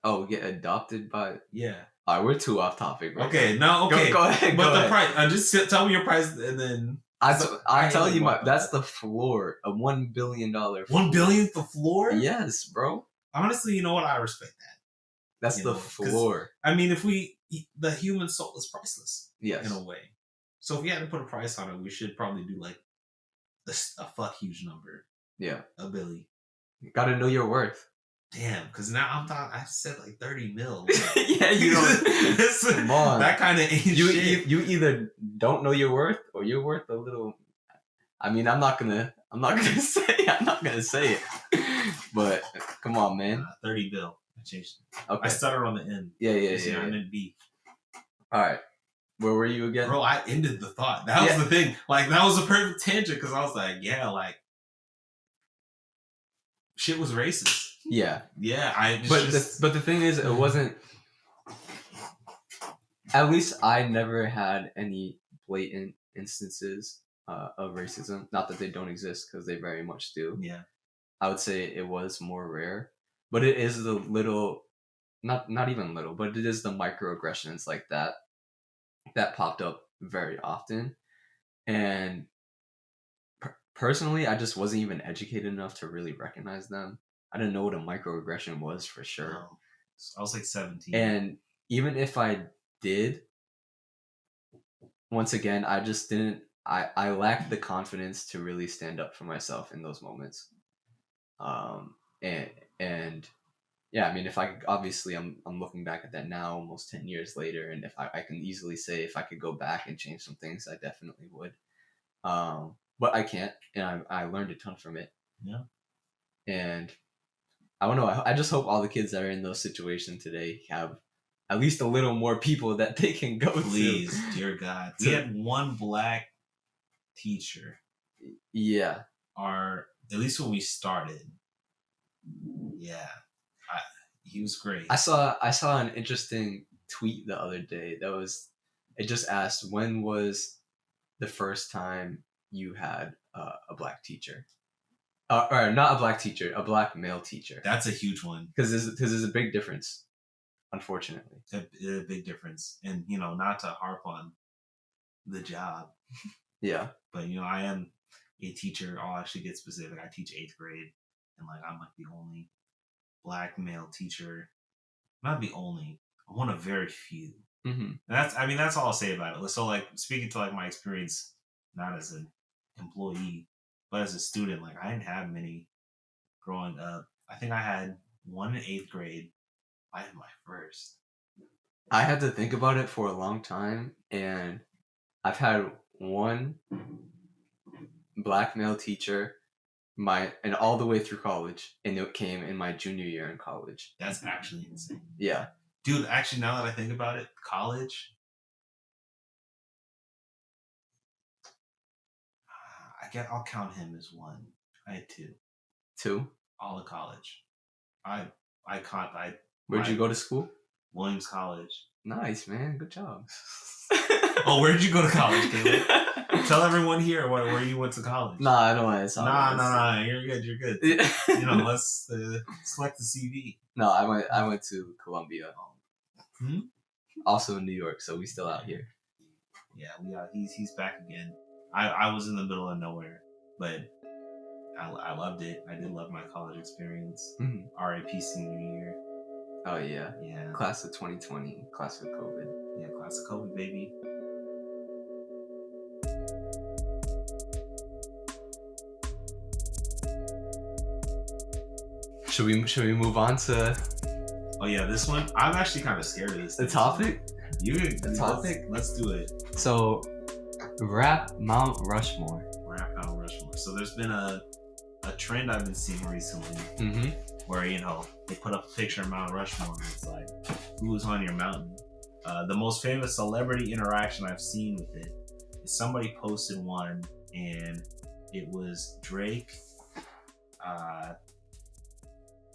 Oh, get adopted by. Yeah. All right, we're too off topic. Right Okay, now. no, okay. Go ahead. But go the ahead. price, just tell me your price, and then I tell you, that's the floor. A $1 billion. $1 billion the floor? Yes, bro. Honestly, you know what? I respect that. That's the floor. I mean, the human soul is priceless. Yes. In a way. So if we had to put a price on it, we should probably do like a fuck huge number. Yeah. $1 billion. You gotta know your worth. Damn, because now I said like 30 mil. Yeah, you don't. Come on. That kind of ain't shit. You either don't know your worth or you're worth a little. I mean, I'm not gonna say it. But come on, man. 30 bill. I changed it. Okay. I stuttered on the end. Yeah. I meant B. All right. Where were you again? Bro, I ended the thought. That was the thing. Like, that was a perfect tangent because I was like, yeah, like, shit was racist. Yeah. Yeah. But the thing is, it wasn't. At least I never had any blatant instances of racism. Not that they don't exist, because they very much do. Yeah. I would say it was more rare, but it is the little, not even little, but it is the microaggressions like that popped up very often. And personally, I just wasn't even educated enough to really recognize them. I didn't know what a microaggression was for sure. No. I was like 17. And even if I did, once again, I just didn't. I lacked the confidence to really stand up for myself in those moments. And yeah, I mean, if I obviously I'm looking back at that now, almost 10 years later, and if I can easily say if I could go back and change some things, I definitely would. But I can't, and I learned a ton from it. Yeah. And I don't know. I just hope all the kids that are in those situations today have at least a little more people that they can go Please, to. dear God. We had one black teacher. Yeah. At least when we started. Yeah. He was great. I saw an interesting tweet the other day it just asked, when was the first time you had a black teacher? Or not a black teacher, a black male teacher. That's a huge one. Because there's a big difference, unfortunately. A big difference. And, not to harp on the job. Yeah. But, I am a teacher. I'll actually get specific. I teach 8th grade. And, I'm like the only black male teacher. Not the only. I'm one of very few. Mm-hmm. And that's all I'll say about it. So, speaking to, my experience, not as an employee, but as a student, I didn't have many growing up. I think I had one in 8th grade. I had my first. I had to think about it for a long time, and I've had one black male teacher and all the way through college, and it came in my junior year in college. That's actually insane. Yeah. Dude, actually, now that I think about it, college, I'll count him as one. I had two. Two? All of college. Where'd you go to school? Williams College. Nice, man. Good job. Oh, where'd you go to college, Caleb? Tell everyone here where you went to college. Nah, I don't want to. Nah. You're good. Let's select the CV. No, I went to Columbia. Hmm? Also in New York, so we still out here. Yeah, we are. He's back again. I was in the middle of nowhere, but I loved it. I did love my college experience. Mm-hmm. RIP senior year. Oh yeah. Yeah. Class of 2020. Class of COVID. Yeah, class of COVID, baby. Should we move on to? Oh yeah, this one. I'm actually kind of scared of this. The topic? The topic? Let's do it. So, rap Mount Rushmore. Rap Mount Rushmore. So there's been a trend I've been seeing recently, mm-hmm. where they put up a picture of Mount Rushmore and it's like, who's on your mountain? The most famous celebrity interaction I've seen with it is somebody posted one, and it was Drake,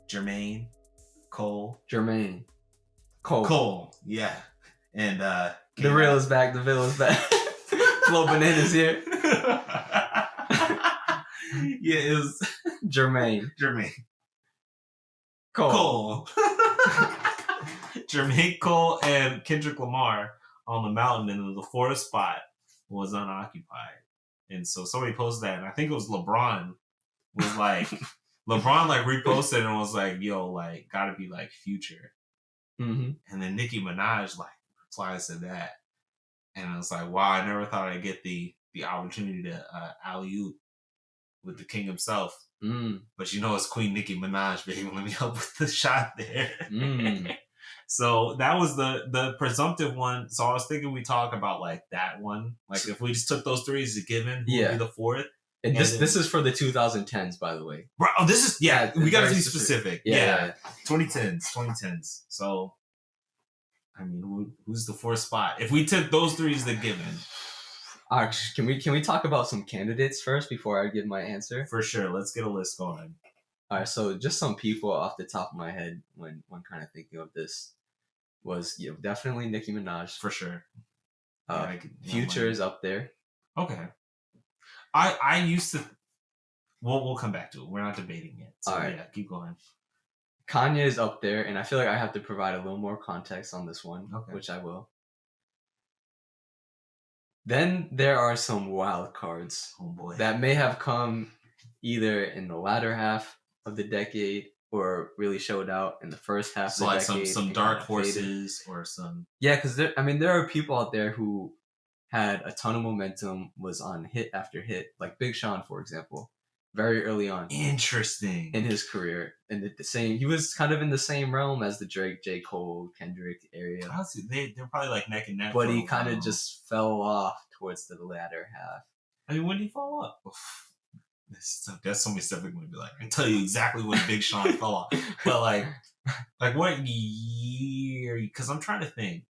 Jermaine Cole, yeah, and the real is back. The Ville is back. Flo Bananas here. Yeah, it was Jermaine Cole. Jermaine Cole and Kendrick Lamar on the mountain, and the fourth spot was unoccupied. And so somebody posted that, and I think it was LeBron was like, LeBron like reposted and was like, yo, like, gotta be like Future. Mm-hmm. And then Nicki Minaj like replies to that. And I was like, wow, I never thought I'd get the opportunity to alley-oop with the king himself. But you know it's Queen Nicki Minaj, baby. Let me help with the shot there. So that was the presumptive one. So I was thinking we talk about like that one. Like if we just took those three as a given, who would be the fourth? And this is for the 2010s, by the way. Bro, oh, this is we gotta be specific. Yeah. 2010s. So I mean, who's the fourth spot? If we took those three as the given. Can we talk about some candidates first before I give my answer? For sure. Let's get a list going. All right, so just some people off the top of my head when kind of thinking of this was definitely Nicki Minaj. For sure. Future is up there. Okay. I used to. We'll come back to it. We're not debating it. So, all right. Yeah, keep going. Kanye is up there, and I feel like I have to provide a little more context on this one, which I will. Then there are some wild cards that may have come either in the latter half of the decade or really showed out in the first half of the decade. So like some dark horses or some... Yeah, because there are people out there who had a ton of momentum, was on hit after hit, like Big Sean, for example. Very early on. Interesting. In his career. And he was kind of in the same realm as the Drake, J. Cole, Kendrick area. Honestly, they're probably like neck and neck. But he kind of just fell off towards the latter half. I mean, when did he fall off? That's so many stuff we're going to be like, I can tell you exactly when Big Sean fell off. But like what year? Because I'm trying to think.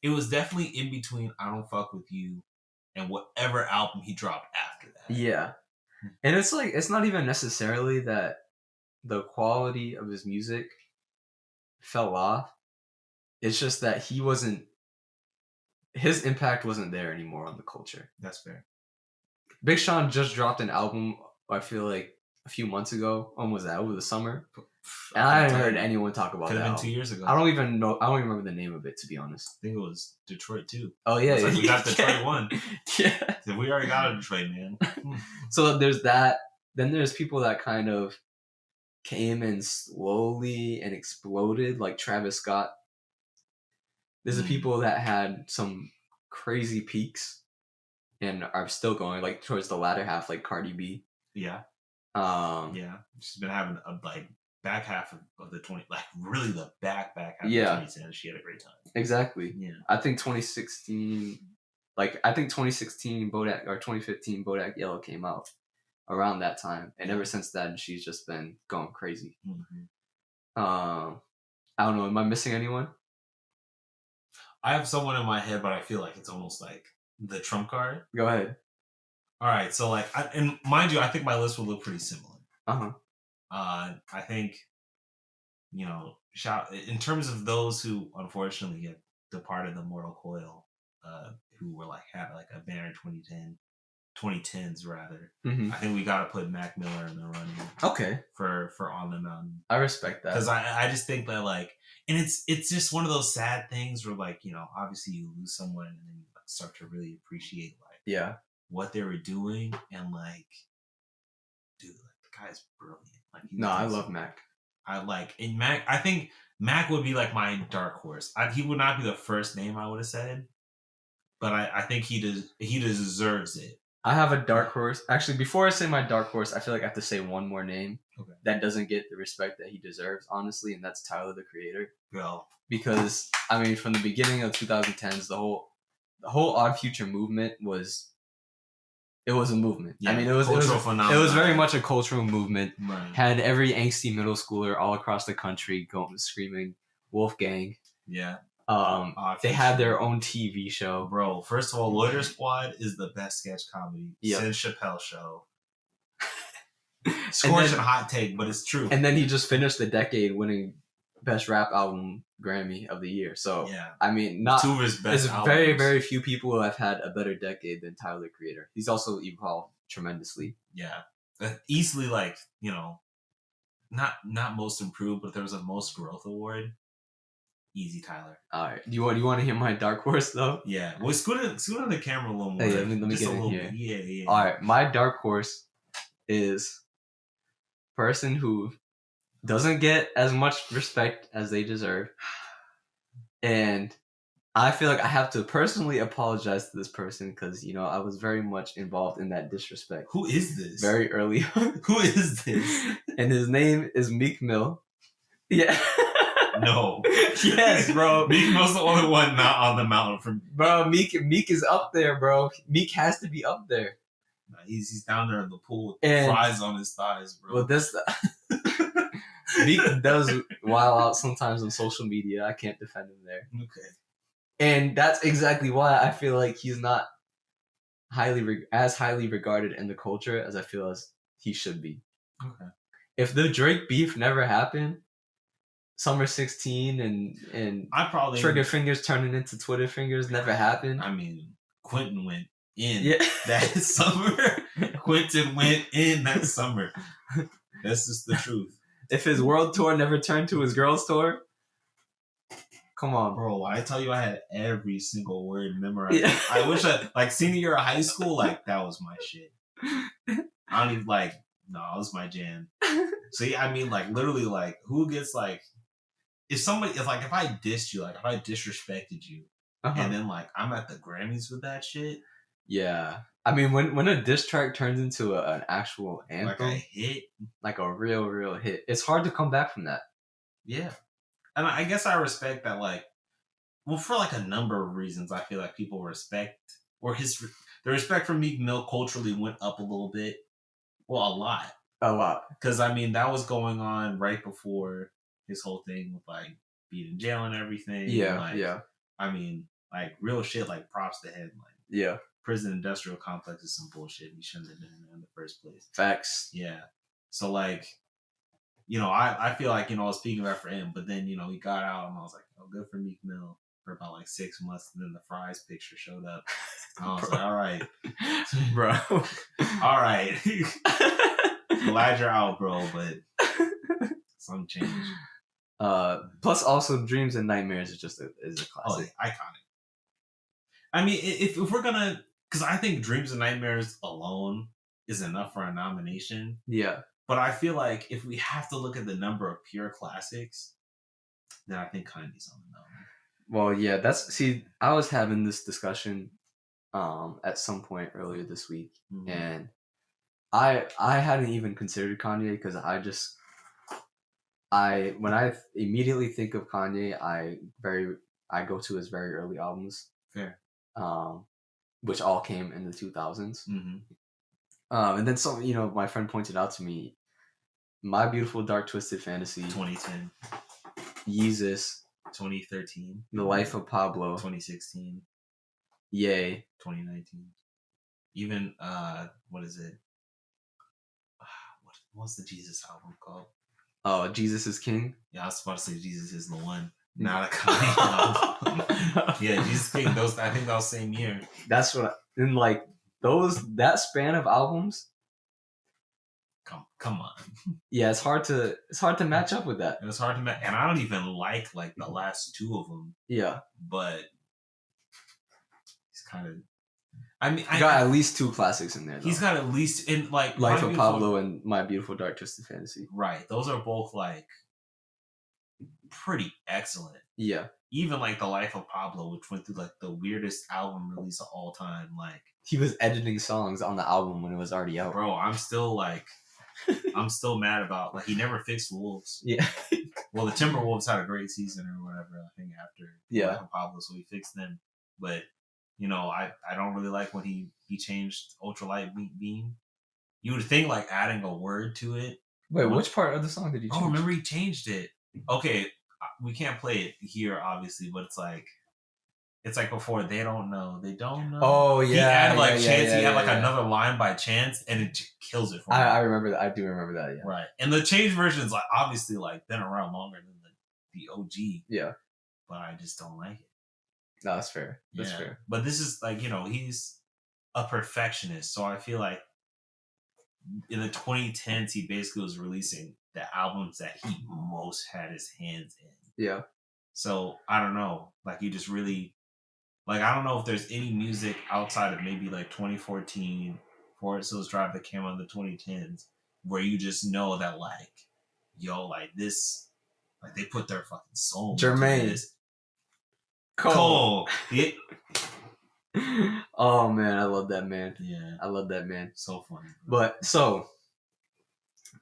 It was definitely in between I Don't Fuck With You and whatever album he dropped after that. Yeah. And it's like, it's not even necessarily that the quality of his music fell off. It's just that his impact wasn't there anymore on the culture. That's fair. Big Sean just dropped an album, I feel like a few months ago. When was that? Over the summer. And I hadn't heard anyone talk about that. Could have been 2 years ago. I don't even remember the name of it, to be honest. I think it was Detroit too. Oh yeah, like we got Detroit 1. Yeah, so we already got a Detroit, man. So there's that. Then there's people that kind of came in slowly and exploded, like Travis Scott. There's the people that had some crazy peaks and are still going, like towards the latter half, like Cardi B. Yeah. She's been having a back half of the 20, like really the back half of 2010. She had a great time. Exactly. Yeah. I think 2016 Bodak or 2015 Bodak Yellow came out around that time, and ever since then she's just been going crazy. I don't know. Am I missing anyone? I have someone in my head, but I feel like it's almost like the trump card. Go ahead. All right, so and mind you, I think my list will look pretty similar. I think, in terms of those who unfortunately have departed the mortal coil, who were had a banner 2010s rather. I think we got to put Mac Miller in the running. Okay. For On the Mountain. I respect that. Because I just think that and it's just one of those sad things where obviously you lose someone and then you start to really appreciate what they were doing and dude, the guy's brilliant. I love Mac. I think Mac would be my dark horse. He would not be the first name I would have said, but I think he deserves it. I have a dark horse. Actually, before I say my dark horse, I feel like I have to say one more name that doesn't get the respect that he deserves, honestly, and that's Tyler, the Creator. Well, because from the beginning of 2010s, the whole Odd Future movement was. It was a movement. Yeah, it was very much a cultural movement. Right. Had every angsty middle schooler all across the country going screaming Wolfgang. Yeah. They had their own TV show. Bro, first of all, Loiter Squad is the best sketch comedy. Yep. Sid Chappelle show. Scorching hot take, but it's true. And then he just finished the decade winning Best Rap Album Grammy of the Year. So, not two of his best albums. Very, very few people who have had a better decade than Tyler, the Creator. He's also evolved tremendously. Yeah. Easily, not most improved, but there was a most growth award. Easy Tyler. All right. Do you want to hear my dark horse though? Yeah. Well, scoot on the camera a little more. Hey, let me just get a in little here. bit. Yeah. All right. My dark horse is person who doesn't get as much respect as they deserve, and I feel like I have to personally apologize to this person because I was very much involved in that disrespect. Who is this? Very early on. Who is this? And his name is Meek Mill. Yeah. No. Yes, bro. Meek Mill's the only one not on the mountain from. Bro, Meek is up there, bro. Meek has to be up there. Nah, he's down there in the pool with fries on his thighs, bro. Well, this Meek does wild out sometimes on social media. I can't defend him there. Okay. And that's exactly why I feel like he's not as highly regarded in the culture as I feel as he should be. Okay. If the Drake beef never happened, Summer 16 and I probably trigger fingers turning into Twitter fingers never happened. I mean, Quentin went in that summer. Quentin went in that summer. That's just the truth. If his world tour never turned to his girls tour, come on, bro. I tell you, I had every single word memorized. Yeah. I wish senior year of high school, that was my shit. I don't even no, it was my jam. So yeah, I mean, literally, who gets if I dissed you, if I disrespected you, and then I'm at the Grammys with that shit. Yeah, I mean, when a diss track turns into an actual anthem, a hit, a real hit, it's hard to come back from that. Yeah, and I guess I respect that. For a number of reasons, I feel like people respect the respect for Meek Mill culturally went up a little bit. Well, a lot. Because I mean, that was going on right before his whole thing with being in jail and everything. Yeah. I mean, real shit. Props to him. Yeah. Prison industrial complex is some bullshit. He shouldn't have been in there in the first place. Facts. Yeah. So I feel speaking about for him, but then he got out and I was like, oh, good for Meek Mill for about 6 months, and then the fries picture showed up. And I was like, all right, bro, all right. Glad you're out, bro, but some change. Plus, also, Dreams and Nightmares is a classic. Oh, iconic. I mean, if we're gonna, because I think Dreams and Nightmares alone is enough for a nomination. Yeah. But I feel like if we have to look at the number of pure classics, then I think Kanye's on the nomination. Well, yeah, I was having this discussion at some point earlier this week, and I hadn't even considered Kanye because when I immediately think of Kanye, I go to his very early albums. Fair. Which all came in the 2000s. Mm-hmm. And then my friend pointed out to me, My Beautiful Dark Twisted Fantasy, 2010, Yeezus, 2013, The Life of Pablo, 2016, Yay, 2019. Even what is it? What's the Jesus album called? Oh, Jesus is King. Yeah, I was about to say Jesus is the one, not a Kanye album. Yeah, Jesus King. I think that was same year. That's what. That span of albums. Come on. Yeah, it's hard to match up with that. It's hard to match, and I don't even like the last two of them. Yeah, but he's kind of. I mean, he got at least two classics in there. Though. He's got at least in Life of Pablo and My Beautiful Dark Twisted Fantasy. Right, those are both pretty excellent. Yeah, even the Life of Pablo, which went through the weirdest album release of all time. He was editing songs on the album when it was already out. Bro, I'm still I'm still mad about he never fixed Wolves. Yeah. Well, the Timberwolves had a great season or whatever. I think after Life of Pablo, so he fixed them. But I don't really like when he changed Ultralight Beam. You would think adding a word to it. Wait, which part of the song did he change? Oh, remember he changed it. Okay, we can't play it here, obviously, but it's before They Don't Know. They Don't Know. Oh, yeah. He added Chance. Yeah, he had another line by Chance, and it kills it for me. I remember that. I do remember that, yeah. Right. And the changed version's obviously been around longer than the OG. Yeah. But I just don't like it. No, that's fair. That's fair. But this is he's a perfectionist. So I feel in the 2010s, he basically was releasing the albums that he most had his hands in. Yeah. So I don't know. Like you just really like I don't know if there's any music outside of maybe like 2014 Forest Hills Drive that came out in the 2010s where you just know that like yo like this like they put their fucking soul into Jermaine. this. Cole. Yeah. Oh man, I love that man. Yeah. I love that man. So funny. Bro. But so,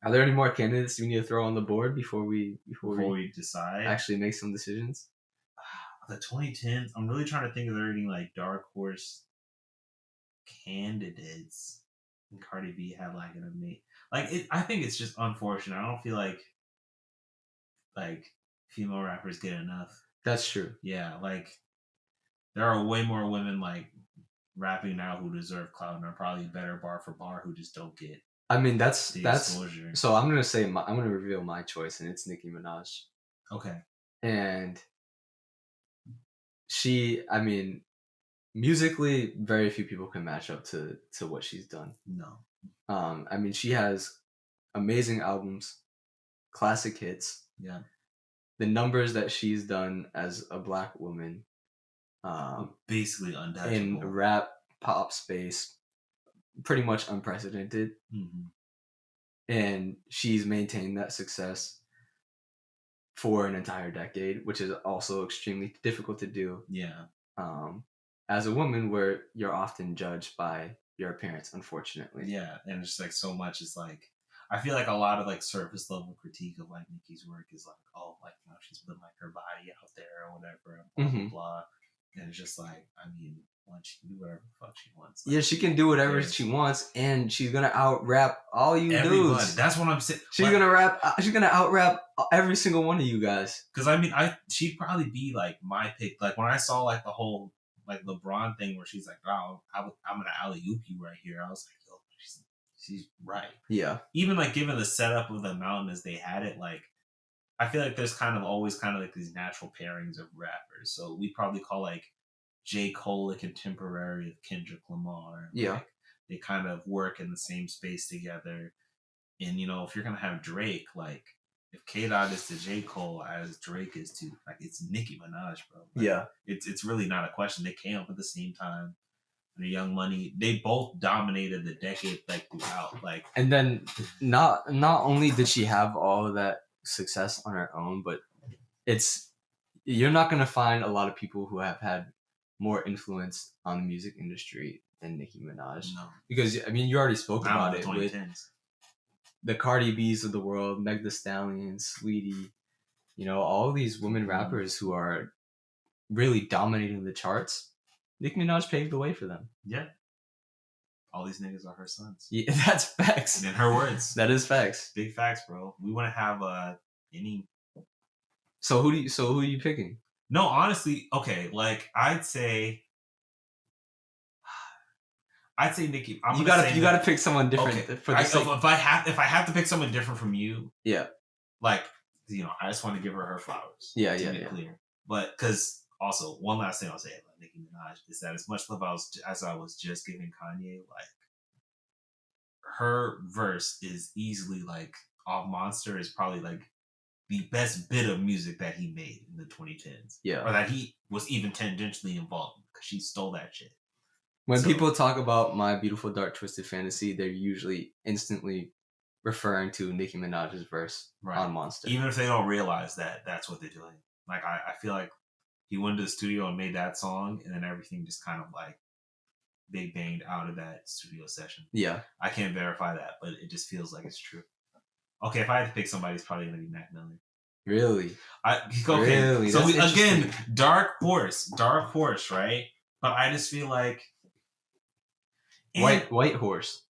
are there any more candidates we need to throw on the board before we decide? Actually make some decisions? The 2010s. I'm really trying to think of there any like dark horse candidates. And Cardi B had like an amazing like it. I think it's just unfortunate. I don't feel like female rappers get enough. That's true. Yeah, like there are way more women like rapping now who deserve clout and are probably better bar for bar who just don't get. I mean that's exposure. So I'm gonna reveal my choice, and it's Nicki Minaj. Okay. And she, I mean, musically, very few people can match up to what she's done. No. I mean, she has amazing albums, classic hits. Yeah. The numbers that she's done as a Black woman, basically untouchable in rap pop space, pretty much unprecedented. Mm-hmm. And she's maintained that success for an entire decade, which is also extremely difficult to do. Yeah. As a woman, where you're often judged by your appearance, unfortunately. Yeah, and it's like so much is like I feel like a lot of like surface level critique of like Nicki's work is like, oh, like you know, she's putting like her body out there or whatever, blah blah blah. And it's just like, I mean, she can do whatever the fuck she wants. Like, yeah, she can do whatever she wants, and she's gonna out rap all you dudes. That's what I'm saying. She's gonna rap. She's gonna out rap every single one of you guys. Because I mean, she'd probably be like my pick. Like when I saw like the whole like LeBron thing where she's like, "Oh, I'm gonna alley oop you right here." I was like, "Yo, she's right." Yeah. Even like given the setup of the mountain as they had it, like I feel like there's kind of always kind of like these natural pairings of rappers. So we probably call like J. Cole a contemporary of Kendrick Lamar. Yeah. Like, they kind of work in the same space together. And, you know, if you're going to have Drake, like, if K-Dot is to J. Cole as Drake is to, like, it's Nicki Minaj, bro. Like, yeah. It's really not a question. They came up at the same time. And the Young Money, they both dominated the decade, like, throughout. Like, and then not only did she have all of that success on her own, but you're not going to find a lot of people who have had more influence on the music industry than Nicki Minaj. No. Because, I mean, you already spoke about it with 2010s. The Cardi B's of the world, Meg Thee Stallion, Sweetie, you know, all these women rappers who are really dominating the charts. Nicki Minaj paved the way for them. Yeah. All these niggas are her sons. Yeah, that's facts. In her words. That is facts. Big facts, bro. We want to have any. So who are you picking? No, honestly, okay. Like I'd say Nicki. You gotta pick someone different. Okay. If I have to pick someone different from you, yeah. Like, you know, I just want to give her her flowers. Yeah, to be clear. But because also one last thing I'll say about Nicki Minaj is that as much love as I was just giving Kanye, like her verse is easily like off Monster is probably like the best bit of music that he made in the 2010s. Yeah. Or that he was even tangentially involved in because she stole that shit. When people talk about My Beautiful Dark Twisted Fantasy, they're usually instantly referring to Nicki Minaj's verse on Monster. Even if they don't realize that that's what they're doing. Like, I feel like he went to the studio and made that song, and then everything just kind of like big banged out of that studio session. Yeah. I can't verify that, but it just feels like it's true. Okay, if I had to pick somebody, it's probably going to be Mac Miller. Really? Okay. Really? So again, dark horse, right? But I just feel like white horse.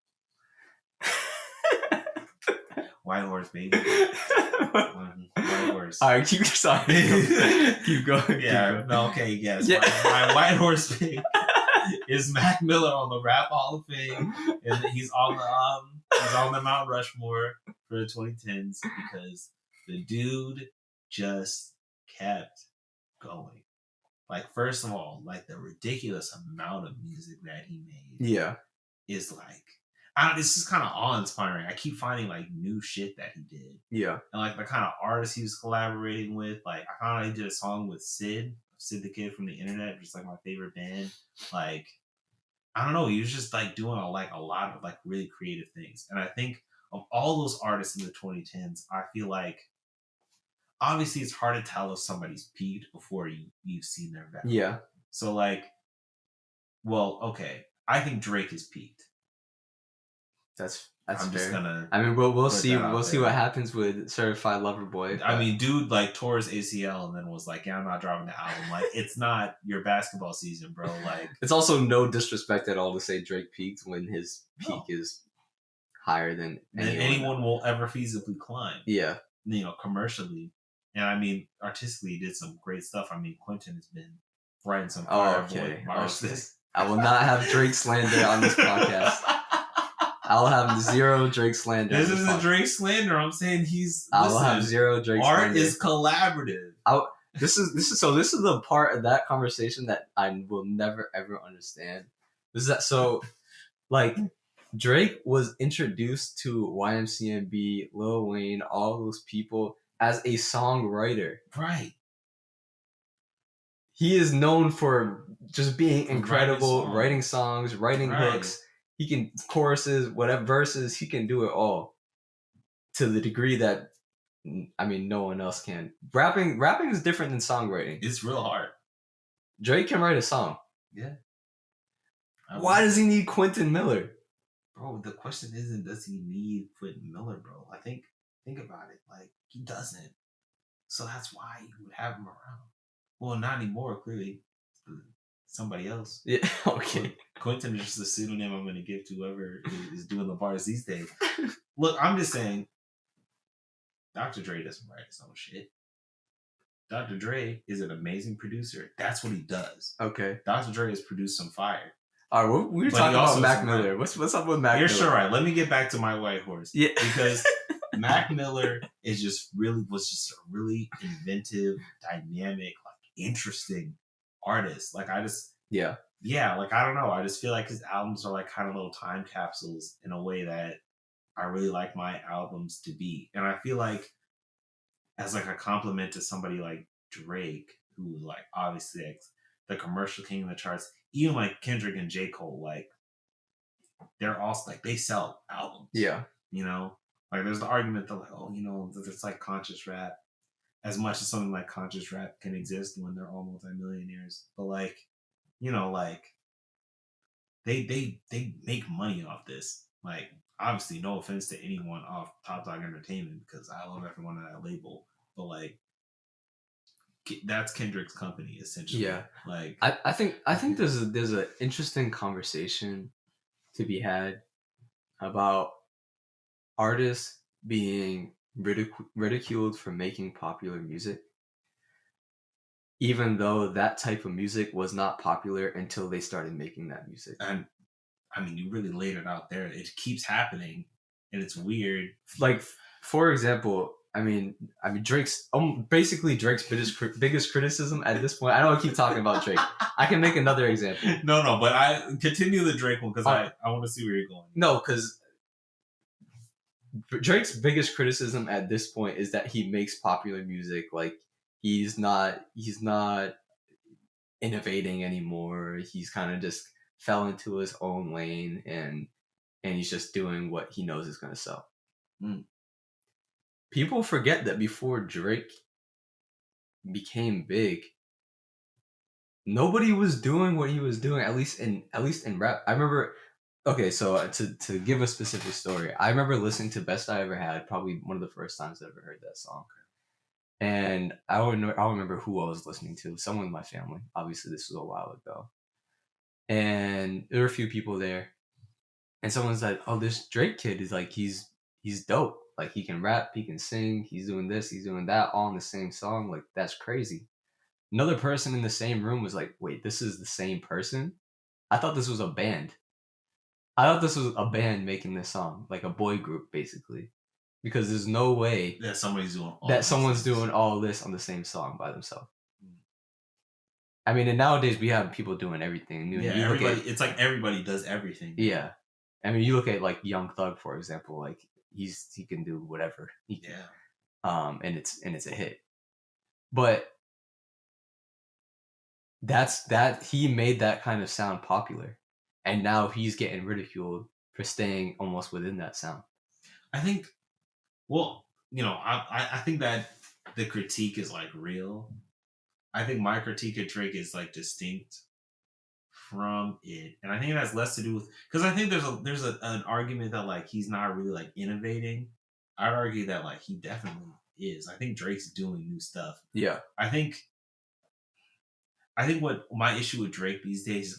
White horse, baby. White horse. All right, keep going. Yeah. No. Okay. Yes. Yeah. My white horse pick is Mac Miller on the Rap Hall of Fame, and he's on the Mount Rushmore for the 2010s because the dude just kept going. Like, first of all, like the ridiculous amount of music that he made. Yeah. Is like, It's just kind of awe-inspiring. I keep finding like new shit that he did, Yeah. and like the kind of artists he was collaborating with. Like I found out he did a song with Sid the Kid from the Internet, just like my favorite band. Like I don't know, he was just like doing a lot of like really creative things. And I think of all those artists in the 2010s, I feel like obviously it's hard to tell if somebody's peaked before you've seen their value. Yeah. So like, well, okay, I think Drake is peaked. That's I'm fair. just gonna. I mean, we'll see what happens with Certified Lover Boy. But... I mean, dude, like tore his ACL and then was like, "Yeah, I'm not dropping the album." Like, it's not your basketball season, bro. Like, it's also no disrespect at all to say Drake peaked when his peak is higher than anyone will ever feasibly climb. Yeah, you know, commercially, and I mean, artistically, he did some great stuff. I mean, Quentin has been writing some fire. Okay. This. I will not have Drake slander on this podcast. I'll have zero Drake slander. This isn't Drake slander. I'm saying I will have zero Drake slander. Art is collaborative. This is the part of that conversation that I will never ever understand. Like Drake was introduced to YMCMB, Lil Wayne, all those people as a songwriter. Right. He is known for just being incredible, writing songs, writing hooks. He can choruses, whatever verses, he can do it all. To the degree that, I mean, no one else can. Rapping is different than songwriting. It's real hard. Drake can write a song. Yeah. Why does he need Quentin Miller? Bro, the question isn't does he need Quentin Miller, bro. I think about it. Like, he doesn't. So that's why you would have him around. Well, not anymore, clearly. Somebody else. Yeah, okay. Quentin is just a pseudonym I'm going to give to whoever is doing the bars these days. Look, I'm just saying, Dr. Dre doesn't write his own shit. Dr. Dre is an amazing producer. That's what he does. Okay. Dr. Dre has produced some fire. All right, we were talking about Mac Miller. What's up with Mac Miller? You're sure right. Let me get back to my white horse. Yeah. Because Mac Miller was just a really inventive, dynamic, like interesting artist. Like I don't know. I just feel like his albums are like kind of little time capsules in a way that I really like my albums to be. And I feel like as like a compliment to somebody like Drake, who like obviously like the commercial king of the charts, even like Kendrick and J. Cole, like they're also like they sell albums. Yeah. You know? Like there's the argument that like, oh, you know, it's like conscious rap. As much as something like conscious rap can exist when they're all multimillionaires. But like, you know, like they make money off this. Like, obviously no offense to anyone off Top Dog Entertainment because I love everyone on that label. But like that's Kendrick's company essentially. Yeah. Like I think there's an interesting conversation to be had about artists being ridiculed for making popular music, even though that type of music was not popular until they started making that music. And I mean, you really laid it out there. It keeps happening, and it's weird. Like, for example, I mean, Drake's basically Drake's biggest criticism at this point. I don't want to keep talking about Drake. I can make another example. No, but I continue the Drake one because I want to see where you're going. No, because Drake's biggest criticism at this point is that he makes popular music. Like he's not innovating anymore. He's kind of just fell into his own lane and he's just doing what he knows is going to sell. People forget that before Drake became big, nobody was doing what he was doing, at least in rap. I remember. Okay, so to give a specific story, I remember listening to Best I Ever Had, probably one of the first times I ever heard that song. And I don't remember who I was listening to. Someone in my family. Obviously, this was a while ago. And there were a few people there. And someone's like, oh, this Drake kid is like, he's dope. Like, he can rap, he can sing, he's doing this, he's doing that, all in the same song. Like, that's crazy. Another person in the same room was like, wait, this is the same person? I thought this was a band. I thought this was a band making this song, like a boy group, basically, because there's no way that someone's doing all this on the same song by themselves. I mean, and nowadays we have people doing everything. Yeah, everybody. It's like everybody does everything. Yeah, I mean, you look at like Young Thug, for example, like he can do whatever. And it's a hit. But he made that kind of sound popular, and now he's getting ridiculed for staying almost within that sound. I think, well, I think that the critique is like real. I think my critique of Drake is like distinct from it, and I think it has less to do with, because I think there's an argument that like he's not really like innovating. I'd argue that like he definitely is. I think Drake's doing new stuff. Yeah. I think what my issue with Drake these days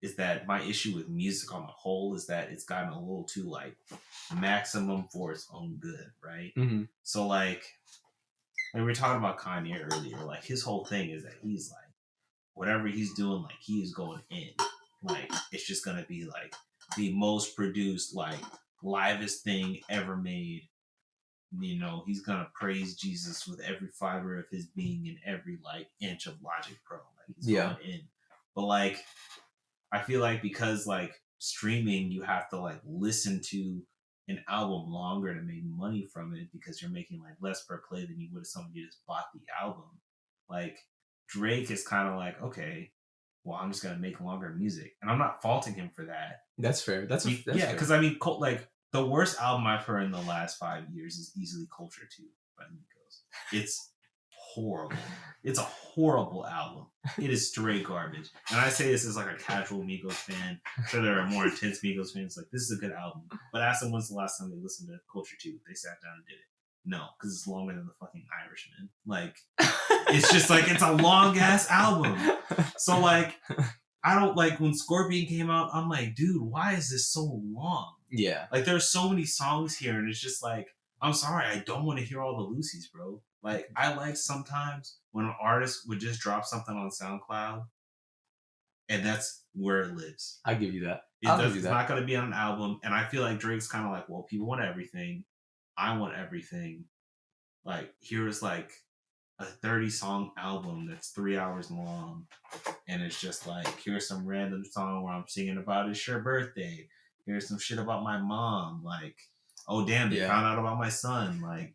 is that my issue with music on the whole is that it's gotten a little too like maximum for its own good, right? Mm-hmm. So like when we were talking about Kanye earlier, like his whole thing is that he's like, whatever he's doing, like he is going in. Like it's just gonna be like the most produced, like livest thing ever made. He's gonna praise Jesus with every fiber of his being and every like inch of Logic Pro. Like he's going in. But like I feel like because like streaming, you have to like listen to an album longer to make money from it because you're making like less per play than you would if somebody just bought the album. Like Drake is kind of like, okay, well, I'm just gonna make longer music, and I'm not faulting him for that. That's fair. That's yeah, because I mean, like the worst album I've heard in the last 5 years is easily Culture 2 by Migos. It's horrible. It's a horrible album. It is straight garbage. And I say this as like a casual Migos fan. I'm sure there are more intense Migos fans like, this is a good album. But ask them when's the last time they listened to Culture 2. They sat down and did it. No, because it's longer than the fucking Irishman. Like, it's just like, it's a long ass album. So like, I don't like when Scorpion came out, I'm like, dude, why is this so long? Yeah. Like there's so many songs here and it's just like, I'm sorry, I don't want to hear all the Lucy's, bro. Like I like sometimes when an artist would just drop something on SoundCloud and that's where it lives. I give you that. It's not going to be on an album. And I feel like Drake's kind of like, well, people want everything. I want everything. Like here's like a 30-song album that's 3 hours long. And it's just like, here's some random song where I'm singing about it's your birthday. Here's some shit about my mom. Like, oh damn, they found out about my son. Like,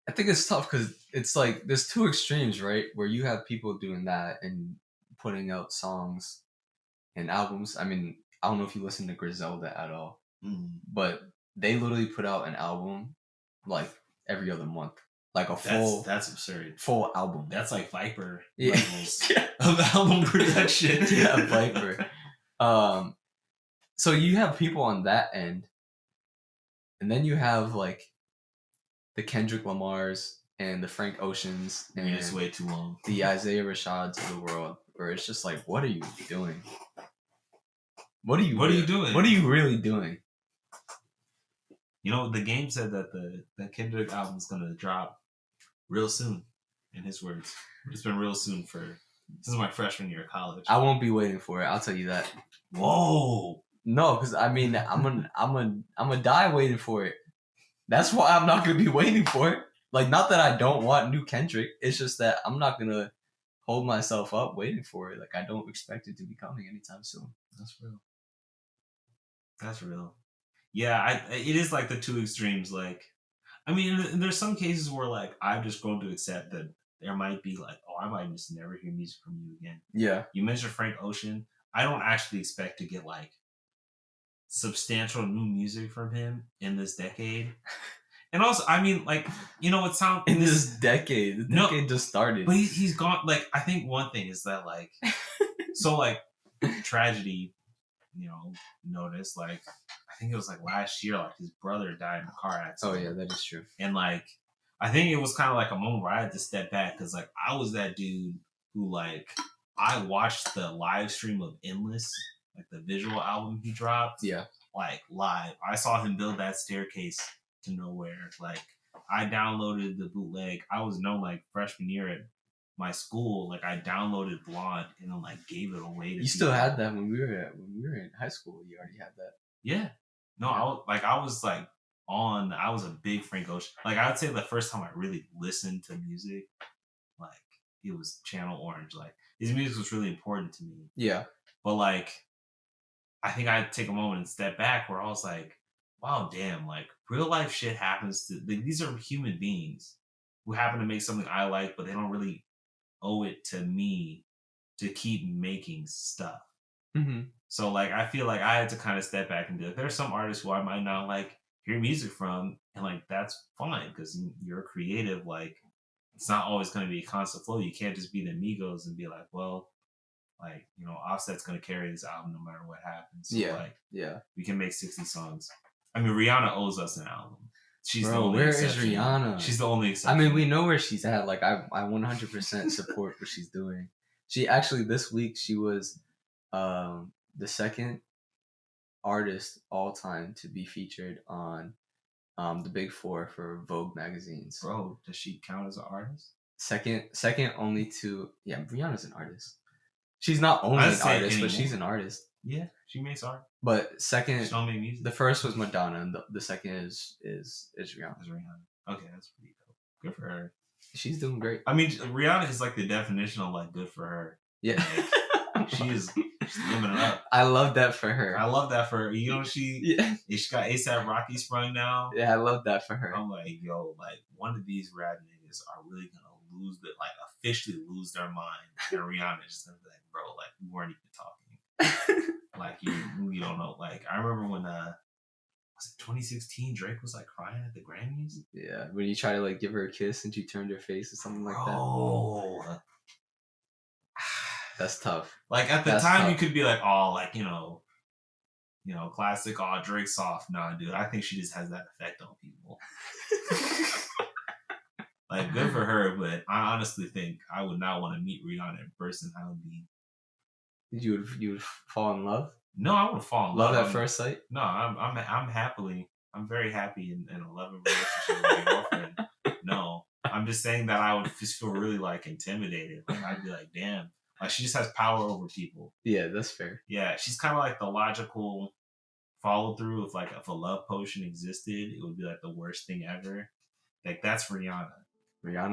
I think it's tough because it's like there's two extremes, right? Where you have people doing that and putting out songs and albums. I mean, I don't know if you listen to Griselda at all, but they literally put out an album like every other month, like a full. That's absurd. Full album. That's like Viper levels of album production. Yeah, Viper. So you have people on that end, and then you have like the Kendrick Lamars and the Frank Oceans and it's way too long. The Isaiah Rashads of the world, where it's just like, what are you doing? What are you doing? What are you really doing? The Game said that the Kendrick album is gonna drop real soon. In his words, it's been real soon this is my freshman year of college. I won't be waiting for it. I'll tell you that. Whoa. No, because I mean, I'm gonna die waiting for it. That's why I'm not gonna be waiting for it. Like, not that I don't want new Kendrick. It's just that I'm not gonna hold myself up waiting for it. Like, I don't expect it to be coming anytime soon. That's real. That's real. Yeah, it is like the two extremes. Like, I mean, there's some cases where like I'm just going to accept that there might be like, oh, I might just never hear music from you again. Yeah. You mentioned Frank Ocean. I don't actually expect to get like substantial new music from him in this decade. And also, I mean, like, it sounds in this decade. The decade just started. But he's gone. Like, I think one thing is that like, so like, tragedy. Notice like, I think it was like last year, like his brother died in a car accident. Oh yeah, that is true. And like, I think it was kind of like a moment where I had to step back because like I was that dude who like I watched the live stream of Endless, like the visual album he dropped. Yeah. Like live, I saw him build that staircase to nowhere. Like I downloaded the bootleg. I was known like freshman year at my school. Like I downloaded Blonde and then like gave it away to you still had that when we were in high school. You already had that. Yeah. No, I was a big Frank Ocean. Like I would say the first time I really listened to music, like it was Channel Orange. Like his music was really important to me. Yeah. But like I think I take a moment and step back where I was like, wow, damn, like real life shit happens to these are human beings who happen to make something I like, but they don't really owe it to me to keep making stuff. Mm-hmm. So like I feel like I had to kind of step back and be like, there's some artists who I might not like hear music from, and like that's fine because you're creative. Like it's not always going to be a constant flow. You can't just be the Migos and be like, well, like Offset's going to carry this album no matter what happens. So, we can make 60 songs. I mean, Rihanna owes us an album. She's the only exception. Where is Rihanna? She's the only exception. I mean, we know where she's at. Like I 100% support what she's doing. She actually this week she was the second artist all time to be featured on the Big Four for Vogue magazines. Bro, does she count as an artist? Second only to Rihanna's an artist. She's not only an artist, but she's an artist. Yeah, she makes art. But second, she don't make music. The first was Madonna, and the second is Rihanna. Okay, that's pretty dope. Good for her. She's doing great. I mean, Rihanna is like the definition of like good for her. Yeah. Like, she's living it up. I love that for her. I love that for her. She got ASAP Rocky sprung now. Yeah, I love that for her. I'm like, yo, like one of these rap niggas are really gonna officially lose their mind. And Rihanna is just gonna be like, bro, like we weren't even talking. Like you don't know. Like I remember when was it 2016 Drake was like crying at the Grammys? Yeah, when you try to like give her a kiss and she turned her face or something like that. Oh, that's tough. Like at the time, you could be like, oh, like classic. Oh, Drake's soft. Nah, dude, I think she just has that effect on people. Like good for her, but I honestly think I would not want to meet Rihanna in person. I would be. You would fall in love? No, I would fall in love. Love at first sight? No, I'm very happy in a loving relationship with my girlfriend. No, I'm just saying that I would just feel really like intimidated. Like I'd be like, damn, like she just has power over people. Yeah, that's fair. Yeah, she's kind of like the logical follow through of like if a love potion existed, it would be like the worst thing ever. Like that's Rihanna.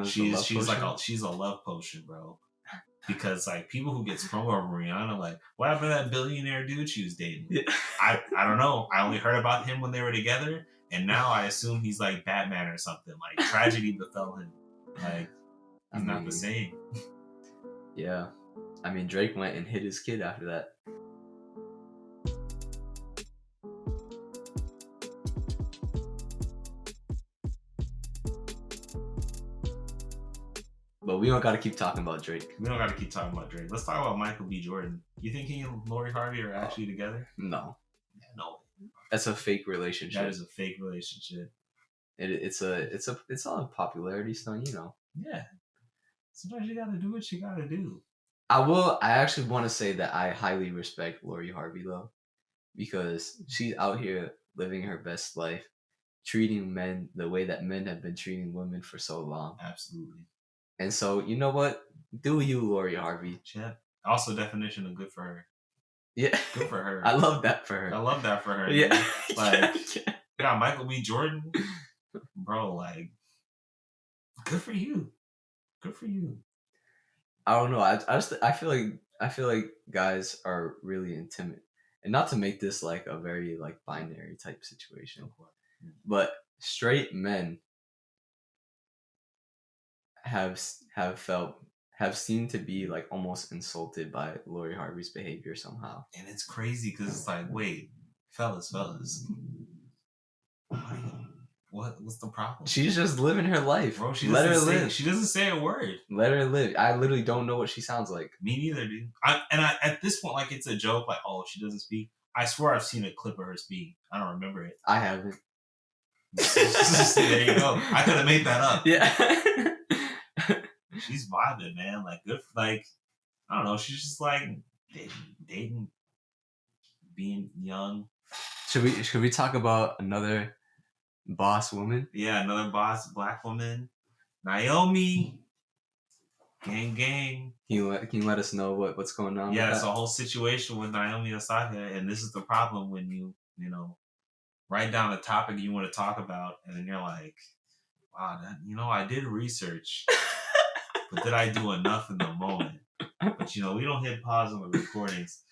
She's a love potion, bro. Because like people who get sprung over Rihanna, like what happened to that billionaire dude she was dating? Yeah. I don't know. I only heard about him when they were together, and now I assume he's like Batman or something. Like tragedy befell him. Like he's not the same. Yeah, I mean Drake went and hit his kid after that. But we don't got to keep talking about Drake. Let's talk about Michael B. Jordan. You think he and Lori Harvey are actually together? No. Yeah, no. That's a fake relationship. That is a fake relationship. It's all a popularity stunt, you know. Yeah. Sometimes you gotta do what you gotta do. I actually want to say that I highly respect Lori Harvey though, because she's out here living her best life, treating men the way that men have been treating women for so long. Absolutely. And so, you know what? Do you, Lori Harvey? Yeah. Also, definition of good for her. Yeah. Good for her. I love that for her. Yeah. Like, yeah, Michael B. Jordan. Bro, like, good for you. Good for you. I don't know. I feel like guys are really intimidated. And not to make this like a very like binary type situation. But straight men have seemed to be like almost insulted by Lori Harvey's behavior somehow. And it's crazy because it's like, wait, fellas, what's the problem? She's just living her life. Bro, let her live. She doesn't say a word. Let her live. I literally don't know what she sounds like. Me neither, dude. I at this point, like, it's a joke, like, oh, she doesn't speak. I swear I've seen a clip of her speak. I don't remember it. I haven't. There you go. I could have made that up. Yeah. She's vibing, man. Like, good. Like, I don't know. She's just like dating, being young. Should we talk about another boss woman? Yeah, another boss black woman, Naomi. Gang. Can you let us know what's going on? Yeah, it's a whole situation with Naomi Osaka, and this is the problem when you write down the topic you want to talk about, and then you're like, wow, I did research, but did I do enough in the moment? But we don't hit pause on the recordings.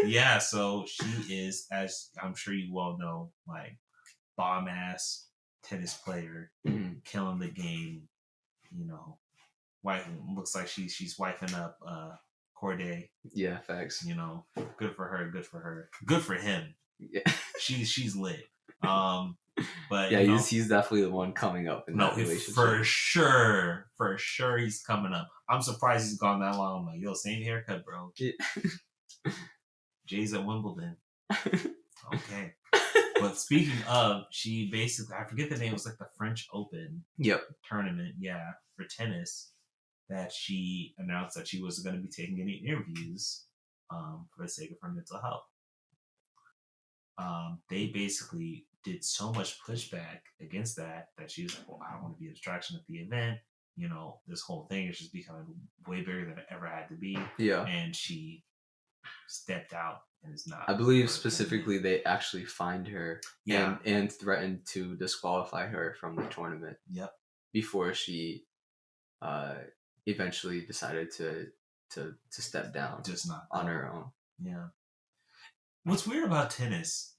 Yeah, so she is, as I'm sure you well know, like bomb ass tennis player, killing the game. Wife looks like she's wifing up Corday. Yeah, facts. Good for her. Good for her. Good for him. Yeah. She's lit. But yeah, he's definitely the one coming up in that relationship. For sure he's coming up. I'm surprised he's gone that long. I'm like, yo, same haircut, bro. Yeah. Jay's at Wimbledon. Okay. But speaking of, she basically, I forget the name, it was like the French Open tournament, for tennis, that she announced that she was going to be taking any interviews for the sake of her mental health. They basically did so much pushback against that she was like, well, I don't want to be a distraction at the event. This whole thing is just becoming way bigger than it ever had to be. Yeah. And she stepped out and is not. I believe specifically they actually fined her and threatened to disqualify her from the tournament. Yep. Before she eventually decided to step down just not on her own. Yeah. What's weird about tennis,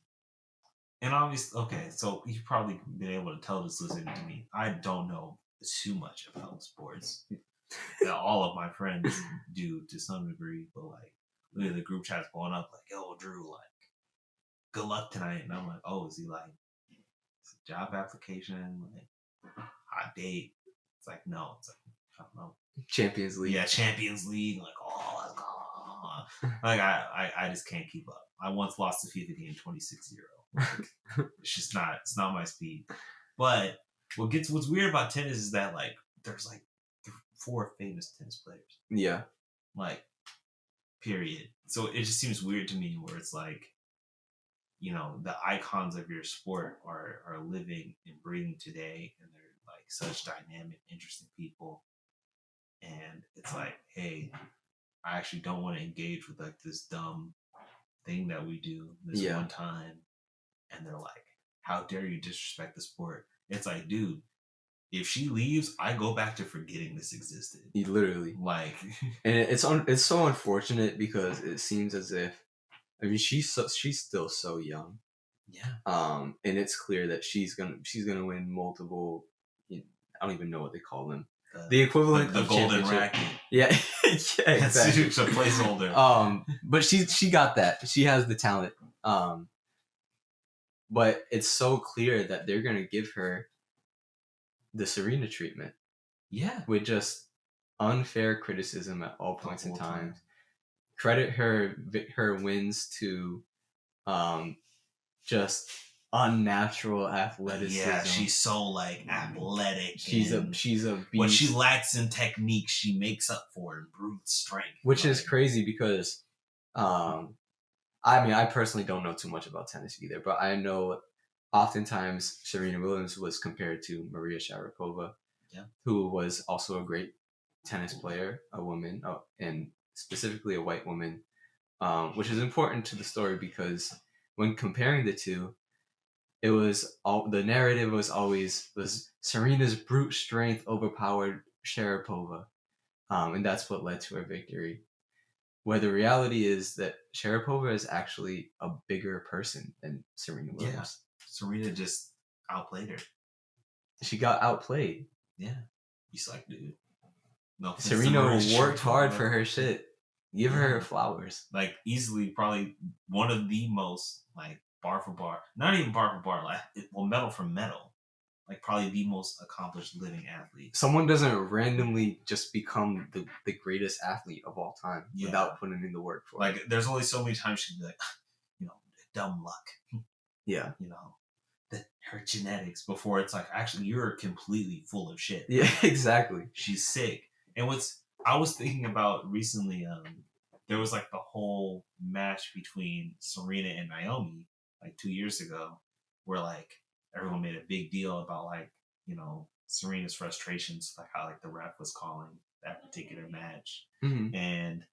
and obviously, okay, so you've probably been able to tell this listening to me, I don't know too much about sports. All of my friends do to some degree, but like, look at the group chats blowing up, like, yo, Drew, like, good luck tonight. And I'm like, oh, is he like, it's a job application, like, hot date? It's like, no, it's like, I don't know. Champions League. Yeah, Champions League. Like, oh, let's go. Like, I just can't keep up. I once lost a FIFA game 26-0. Like, it's not my speed. But what's weird about tennis is that, like, there's like 4 famous tennis players. Yeah. Like, period. So it just seems weird to me where it's like, the icons of your sport are living and breathing today, and they're like such dynamic, interesting people. And it's like, hey, I actually don't want to engage with like this dumb thing that we do this one time. And they're like, how dare you disrespect the sport? It's like, dude, if she leaves, I go back to forgetting this existed. Literally. Like, and it's so unfortunate because it seems as if, I mean, she's still so young. Yeah. And it's clear that she's gonna win multiple. I don't even know what they call them. The equivalent the of golden racket. Yeah, yeah, exactly. It's a placeholder. But she got that. She has the talent. But it's so clear that they're gonna give her the Serena treatment. Yeah. With just unfair criticism at all points in time. Credit her wins to just unnatural athleticism. Yeah, she's so like athletic. She's a beast. What she lacks in technique, she makes up for in brute strength. Which is crazy because I mean, I personally don't know too much about tennis either, but I know oftentimes Serena Williams was compared to Maria Sharapova, who was also a great tennis player, a woman, and specifically a white woman, which is important to the story because when comparing the two, it was the narrative was always Serena's brute strength overpowered Sharapova, and that's what led to her victory. Where the reality is that Sharapova is actually a bigger person than Serena Williams. Yeah. Serena just outplayed her. She got outplayed. Yeah. You like, dude. No, Serena worked hard for her shit. Give her flowers. Like, easily probably one of the most, like, bar for bar. Not even bar for bar. Like, medal for medal. Like, probably the most accomplished living athlete. Someone doesn't randomly just become the greatest athlete of all time without putting in the work for it. Like, there's only so many times she'd be like, dumb luck. Yeah. Her genetics before it's like, actually, you're completely full of shit. Yeah, exactly. She's sick. And I was thinking about recently, there was like the whole match between Serena and Naomi like 2 years ago where like everyone made a big deal about like, Serena's frustrations, like how like the ref was calling that particular match. Mm-hmm. And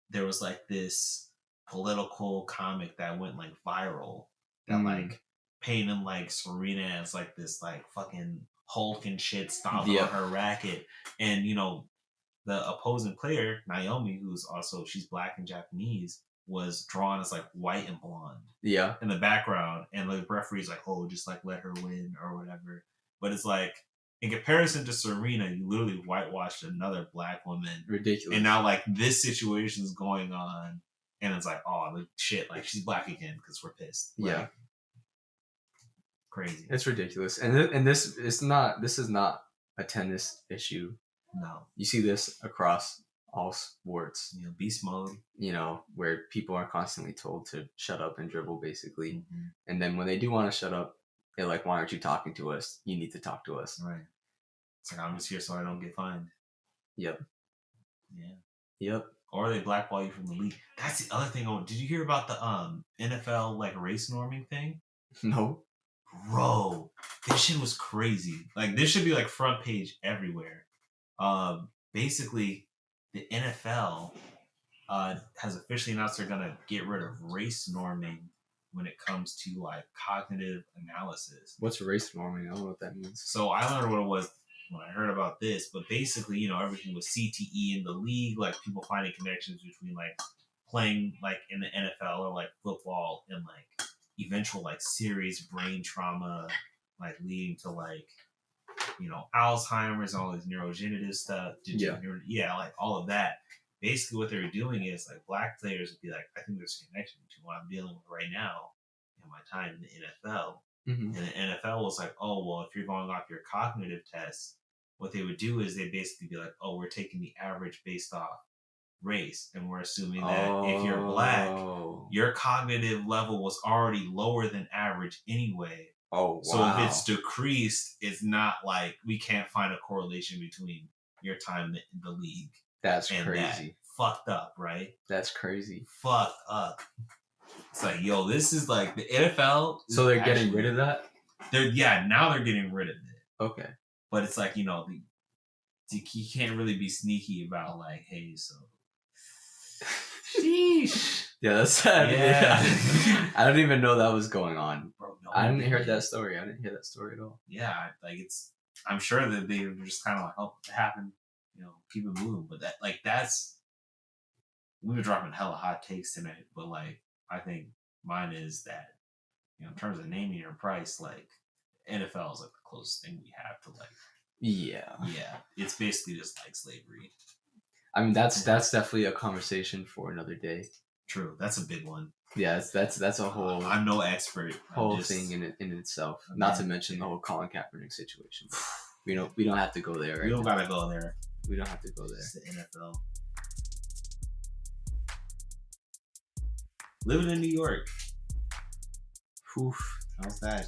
there was like this political comic that went like viral that like painted like Serena as like this like fucking Hulk and shit stomping on her racket. And the opposing player, Naomi, who's also, she's black and Japanese, was drawn as like white and blonde. Yeah. In the background, and the referee's like, oh, just like let her win or whatever. But it's like, in comparison to Serena, you literally whitewashed another black woman. Ridiculous. And now like this situation is going on, and it's like, oh, like, shit, like she's black again because we're pissed. Like, yeah. Crazy. It's ridiculous. And this is not a tennis issue. No. You see this across all sports. You know, beast mode. You know, where people are constantly told to shut up and dribble, basically. Mm-hmm. And then when they do want to shut up, they're like, why aren't you talking to us? You need to talk to us. Right. It's like, I'm just here so I don't get fined. Yep. Yeah. Yep. Or they blackball you from the league. That's the other thing. Did you hear about the NFL like race norming thing? No. Bro, this shit was crazy. Like, this should be like front page everywhere. Basically, the NFL has officially announced they're gonna get rid of race norming when it comes to like cognitive analysis. What's race norming? I don't know what that means. So I learned what it was when I heard about this, but basically, you know, everything was CTE in the league, like people finding connections between like playing like in the NFL or like football and like eventual like serious brain trauma, like leading to like, you know, Alzheimer's and all this neurodegenerative stuff. Yeah, like all of that. Basically, what they were doing is like black players would be like, I think there's a connection between what I'm dealing with right now and my time in the NFL. Mm-hmm. And the NFL was like, oh, well, if you're going off your cognitive tests, what they would do is they'd basically be like, oh, we're taking the average based off race, and we're assuming that if you're black, your cognitive level was already lower than average anyway. Oh, wow. So if it's decreased, it's not like we can't find a correlation between your time in the league. That's crazy. Fucked up, right? That's crazy. Fucked up. It's like, yo, this is like the NFL. So they're getting rid of that? Now they're getting rid of it. Okay. But it's like, you know, you can't really be sneaky about like, hey, so. Sheesh. Yeah, that's sad. Yeah. I don't even know that was going on. Bro, no, I didn't hear that story. I didn't hear that story at all. Yeah, like I'm sure that they were just kind of like, oh, it happened, you know, keep it moving. But we were dropping hella hot takes tonight, but like, I think mine is that, you know, in terms of naming your price, like NFL is like the closest thing we have to like. Yeah. Yeah. It's basically just like slavery. I mean, that's definitely a conversation for another day. True. That's a big one. Yeah, that's a whole. I'm no expert. Whole thing in itself. Not to mention the whole Colin Kaepernick situation. We don't have to go there. Right? We don't gotta go there. We don't have to go there. It's the NFL. Living in New York. Oof. How's that?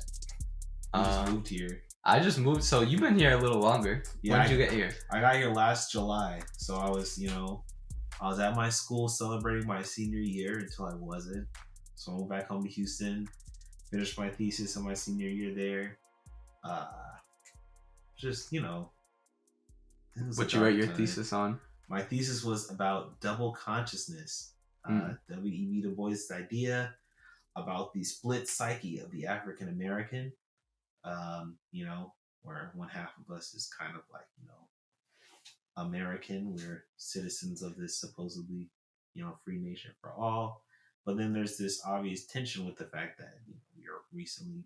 You just moved here. I just moved, so you've been here a little longer. Yeah, when did you get here? I got here last July, so I was at my school celebrating my senior year until I wasn't. So I moved back home to Houston, finished my thesis in my senior year there. What you write your thesis on? My thesis was about double consciousness. W.E.B. Du Bois' idea about the split psyche of the African American. Where one half of us is kind of like, American. We're citizens of this supposedly, free nation for all. But then there's this obvious tension with the fact that we are recently,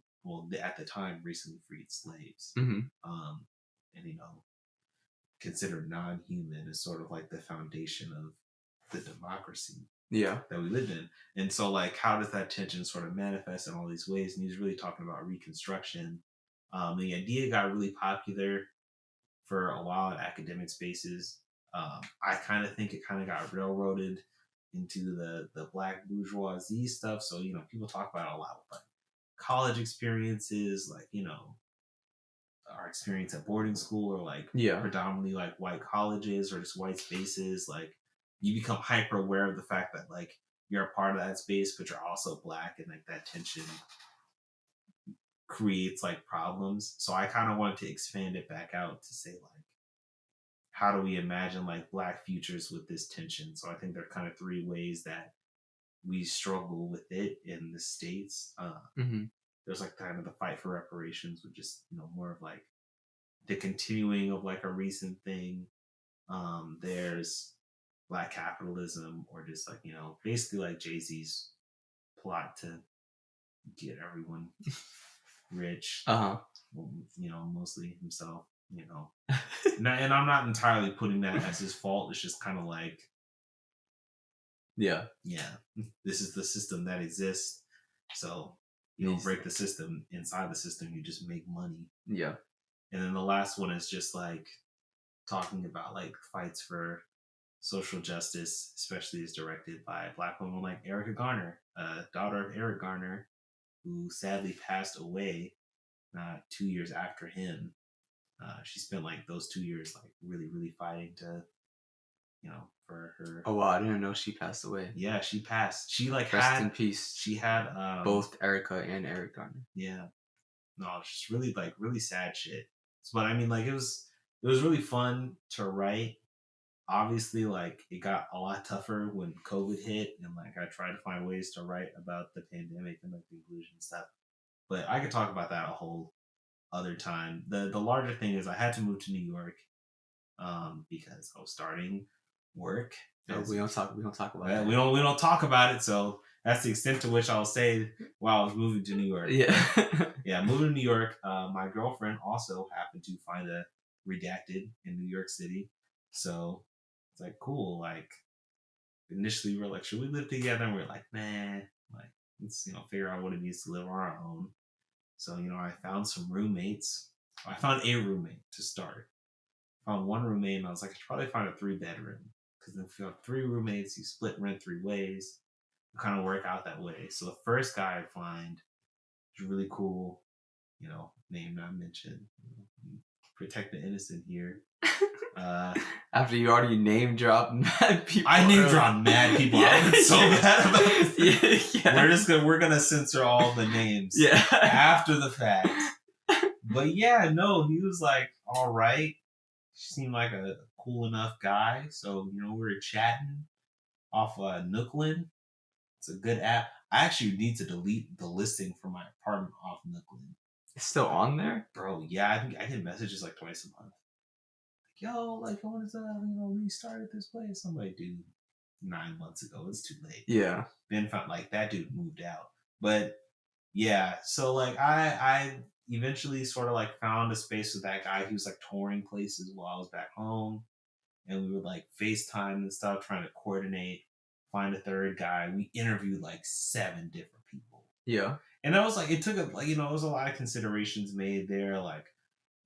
at the time, recently freed slaves. Mm-hmm. And, considered non-human as sort of like the foundation of the democracy that we lived in. And so, like, how does that tension sort of manifest in all these ways? And he's really talking about Reconstruction. The idea got really popular for a while in academic spaces. I kind of think it kind of got railroaded into the black bourgeoisie stuff. So, people talk about it a lot with like college experiences, like, our experience at boarding school or like predominantly like white colleges or just white spaces. Like, you become hyper aware of the fact that like you're a part of that space, but you're also black, and like that tension creates like problems. So I kind of wanted to expand it back out to say like, how do we imagine like black futures with this tension? So I think there are kind of three ways that we struggle with it in the States. There's like kind of the fight for reparations, which is, more of like the continuing of like a recent thing. There's black capitalism, or just like, basically like Jay-Z's plot to get everyone rich. Mostly himself. And I'm not entirely putting that as his fault. It's just kind of like, yeah, this is the system that exists. So you don't break the system. Inside the system, you just make money. Yeah. And then the last one is just like talking about like fights for social justice, especially as directed by a black woman like Erica Garner, daughter of Eric Garner, who sadly passed away not 2 years after him. She spent like those 2 years like really, really fighting to, for her. Oh wow, I didn't know she passed away. Yeah, she passed. She like rest in peace. She had both Erica and Eric Garner. Yeah, no, it's just really like really sad shit. But I mean, like it was really fun to write. Obviously, like it got a lot tougher when COVID hit, and like I tried to find ways to write about the pandemic and like the inclusion stuff. But I could talk about that a whole other time. The larger thing is I had to move to New York because I was starting work. No, we don't talk about that. We don't talk about it. So that's the extent to which I'll say while I was moving to New York. Yeah, moving to New York. My girlfriend also happened to find a redacted in New York City. So it's like cool. Like initially we were like, should we live together? And we we're like, man, like let's figure out what it means to live on our own. So I found some roommates. I found a roommate to start. I found one roommate, and I was like, I should probably find a 3-bedroom because if you have 3 roommates, you split rent 3 ways. You kind of work out that way. So the first guy I find is really cool. Name not mentioned. Protect the innocent here. After you already name dropped mad people. I name dropped mad people. Yeah. I'm so bad about this. Yeah. We're gonna censor all the names after the fact. But yeah, no, he was like all right. Seemed like a cool enough guy. So, we were chatting off Nooklin. It's a good app. I actually need to delete the listing for my apartment off Nooklin. It's still on there? Bro, yeah, I get messages like twice a month. Yo, like I wanted to restarted this place. I'm like, dude, 9 months ago, it's too late. Yeah. Ben found like that dude moved out. But yeah, so like I eventually sort of like found a space with that guy. He was like touring places while I was back home. And we would like FaceTime and stuff, trying to coordinate, find a third guy. We interviewed like 7 different people. Yeah. And I was like, it took it was a lot of considerations made there. Like,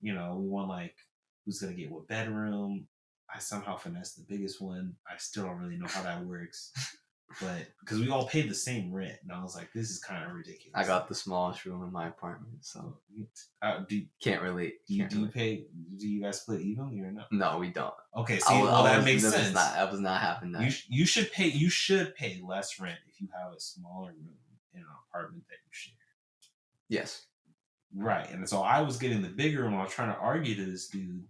we want like who's gonna get what bedroom. I somehow finessed the biggest one. I still don't really know how that works. But because we all paid the same rent, and I was like, this is kind of ridiculous. I got the smallest room in my apartment, so can't relate. Do you guys split evenly or no? No, we don't. Okay, see, that makes sense. That was not happening. You should pay less rent if you have a smaller room in an apartment that you share. Yes. Right, and so I was getting the bigger room. I was trying to argue to this dude,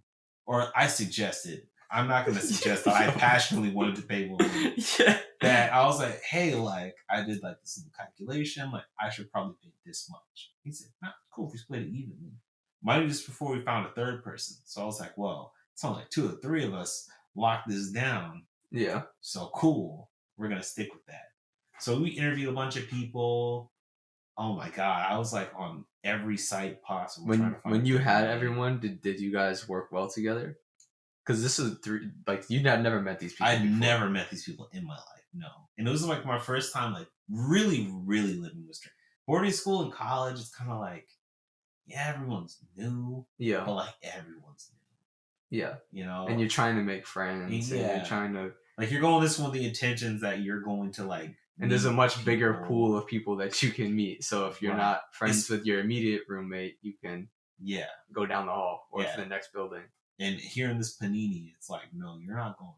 or I suggested. I'm not going to suggest that I passionately wanted to pay more. Yeah. That I was like, hey, like I did like this little calculation. Like I should probably pay this much. He said, nah, cool if you split it evenly. Mind you, just before we found a third person. So I was like, well, it's only like 2 or 3 of us locked this down. Yeah. So cool. We're going to stick with that. So we interviewed a bunch of people. Oh my God. I was like on every site possible. When you had everyone, did you guys work well together? Because this is you had never met these people. I'd never met these people in my life, no. And it was like my first time, like really, really living with strangers. Boarding school and college, it's kind of like, yeah, everyone's new. Yeah. But like everyone's new. Yeah. And you're trying to make friends. Yeah. And you're trying to. Like you're going this with the intentions that you're going to like. And there's a much bigger pool of people that you can meet. So if you're not friends with your immediate roommate, you can go down the hall or to the next building. And here in this panini, it's like, no, you're not going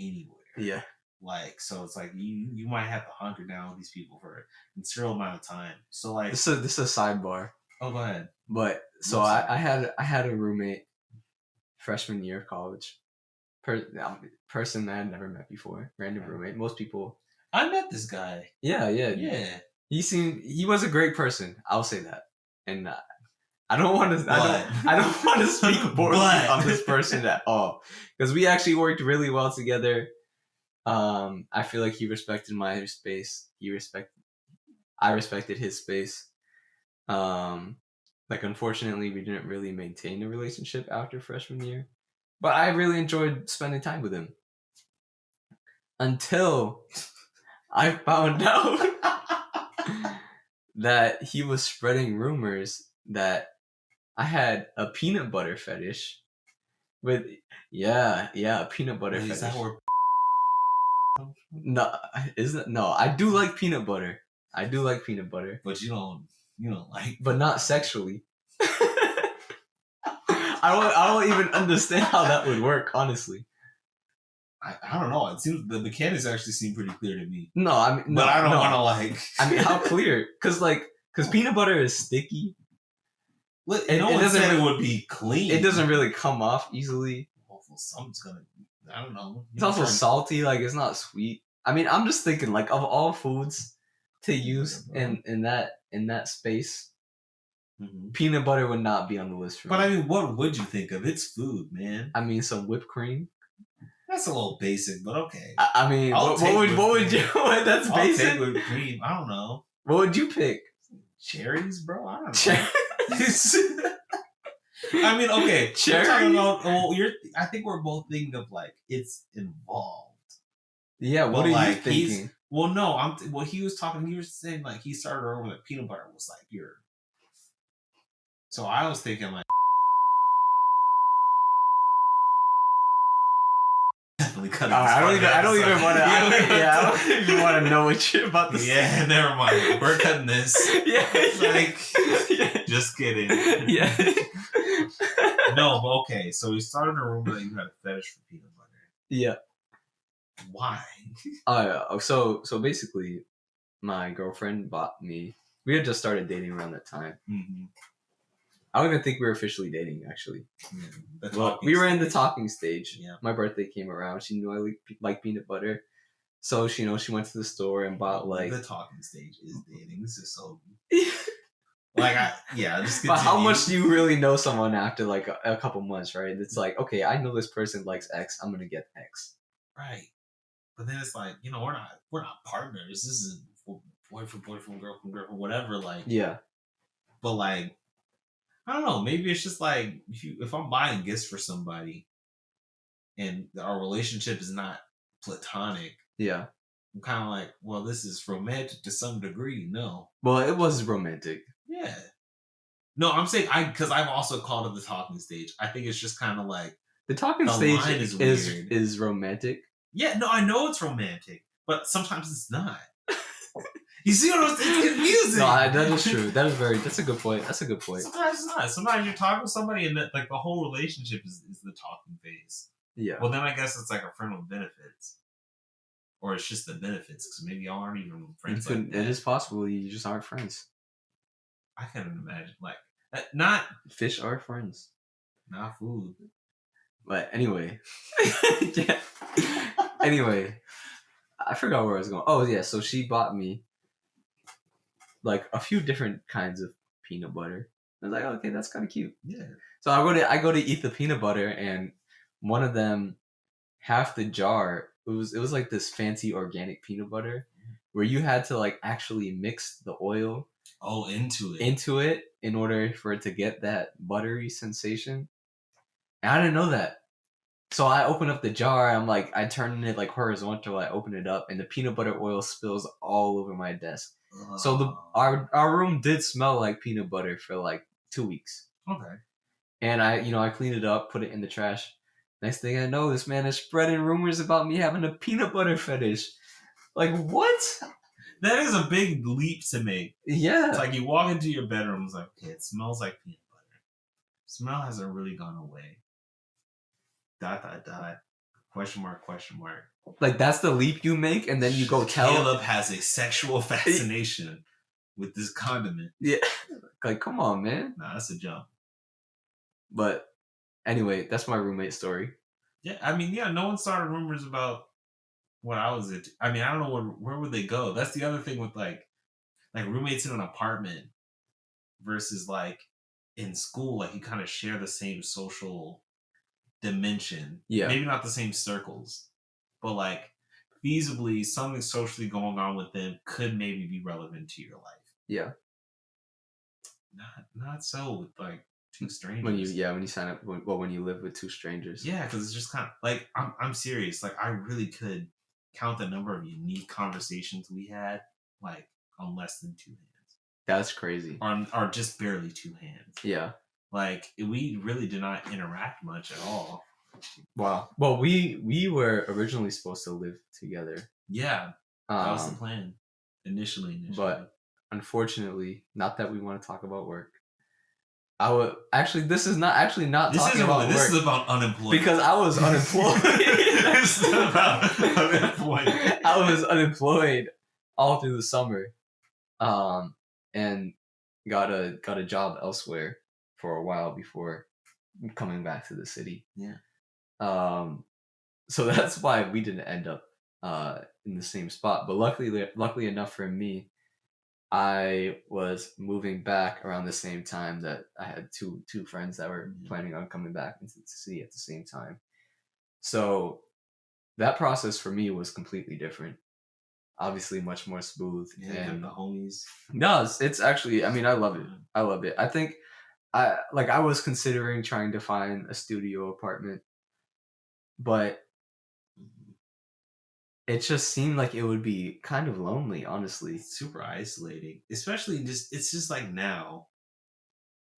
anywhere. Yeah. Like, so it's like you might have to hunker down with these people for a considerable amount of time. So like, this is a sidebar. Oh, go ahead. But so I had a roommate freshman year of college. Person that I had never met before. Random roommate. Most people. I met this guy. Yeah. He was a great person. I'll say that. And I don't want to. I don't want to speak poorly on this person at all, because we actually worked really well together. I feel like he respected my space. I respected his space. Like unfortunately, we didn't really maintain a relationship after freshman year, but I really enjoyed spending time with him until I found out that he was spreading rumors that I had a peanut butter fetish. A peanut butter fetish. Is that where No, I do like peanut butter. But you don't like, but not sexually. I don't even understand how that would work, honestly. I don't know. It seems the mechanics actually seem pretty clear to me. No, I mean, but I don't want to like. I mean, how clear? Because peanut butter is sticky. No one said it would be clean. It doesn't really come off easily. Well, someone's gonna. I don't know. It's also salty. Like, it's not sweet. I mean, I'm just thinking, like, of all foods to use in that space, peanut butter would not be on the list for me. But I mean, what would you think of? It's food, man. I mean, some whipped cream. That's a little basic, but okay. I mean, what would you? That's basic. I'll take whipped cream. I don't know. What would you pick? Cherries, bro. I don't know. I mean, okay. Cherries. I think we're both thinking of like it's involved. Yeah. What are you thinking? Well, no. He was talking. He was saying like he started over that peanut butter was like your. So I was thinking like. I don't even want to know what you're about to say. Yeah, never mind. We're cutting this. Just kidding. Yeah. No, but okay. So we started a rumor that you had a fetish for peanut butter. Yeah. Why? So basically, my girlfriend bought me. We had just started dating around that time. Mm-hmm. I don't even think we were officially dating, actually. Yeah, we were in the talking stage. Yeah. My birthday came around. She knew I like peanut butter. So, she went to the store and bought, like... The talking stage is dating. This is so... just But how much do you really know someone after, like, a couple months, right? It's like, okay, I know this person likes X. I'm going to get X. Right. But then it's like, we're not partners. This is boyfriend, girlfriend, whatever. Like... Yeah. But, like... I don't know. Maybe it's just like if I'm buying gifts for somebody, and our relationship is not platonic. Yeah, I'm kind of like, well, this is romantic to some degree. No. Well, it was romantic. Yeah. No, I'm saying because I've also called it the talking stage. I think it's just kind of like the talking stage is romantic. Yeah. No, I know it's romantic, but sometimes it's not. You see what I'm saying? It's confusing. No, that is true. That's a good point. Sometimes it's not. Sometimes you're talking to somebody and like the whole relationship is the talking phase. Yeah. Well, then I guess it's like a friend with benefits. Or it's just the benefits, because maybe y'all aren't even friends like that. It is possible you just aren't friends. I can't imagine. Like, not... Fish are friends. Not food. But anyway. Yeah. Anyway. I forgot where I was going. Oh, yeah. So she bought me like a few different kinds of peanut butter. I was like, oh, okay, that's kind of cute. Yeah. So I go to eat the peanut butter, and one of them, half the jar, it was like this fancy organic peanut butter where you had to like actually mix the oil into it in order for it to get that buttery sensation. And I didn't know that. So I open up the jar, I'm like, I turn it like horizontal, I open it up, and the peanut butter oil spills all over my desk. So our room did smell like peanut butter for like 2 weeks. Okay. And I cleaned it up, put it in the trash. Next thing I know, this man is spreading rumors about me having a peanut butter fetish. Like, what? That is a big leap to make. Yeah. It's like you walk into your bedroom, it's like, okay, it smells like peanut butter. Smell hasn't really gone away. ... Question mark. Like, that's the leap you make, and then you go tell... Caleb has a sexual fascination with this condiment. Yeah. Like, come on, man. Nah, that's a jump. But anyway, that's my roommate story. Yeah, I mean, no one started rumors about what I was into. I mean, I don't know where would they go. That's the other thing with like roommates in an apartment versus like in school, like you kind of share the same social dimension. Yeah. Maybe not the same circles, but like feasibly something socially going on with them could maybe be relevant to your life. Yeah. Not so with like two strangers. When you sign up, when you live with two strangers. Yeah, because it's just kind of like I'm serious. Like I really could count the number of unique conversations we had like on less than 2 hands. That's crazy. Or just barely 2 hands. Yeah. Like we really did not interact much at all. Wow. Well, we were originally supposed to live together. Yeah, that was the plan initially. But unfortunately, not that we want to talk about work. I would actually. This is not talking about work. This is about unemployment. Because I was unemployed. This is about unemployment. I was unemployed all through the summer, and got a job elsewhere for a while before coming back to the city. Yeah. So that's why we didn't end up in the same spot. But luckily enough for me, I was moving back around the same time that I had two friends that were planning on coming back into the city at the same time. So that process for me was completely different. Obviously much more smooth. Yeah, and the homies. No, it's actually, I mean, I love it. I love it. I think I was considering trying to find a studio apartment, but it just seemed like it would be kind of lonely, honestly. It's super isolating. Especially it's just like now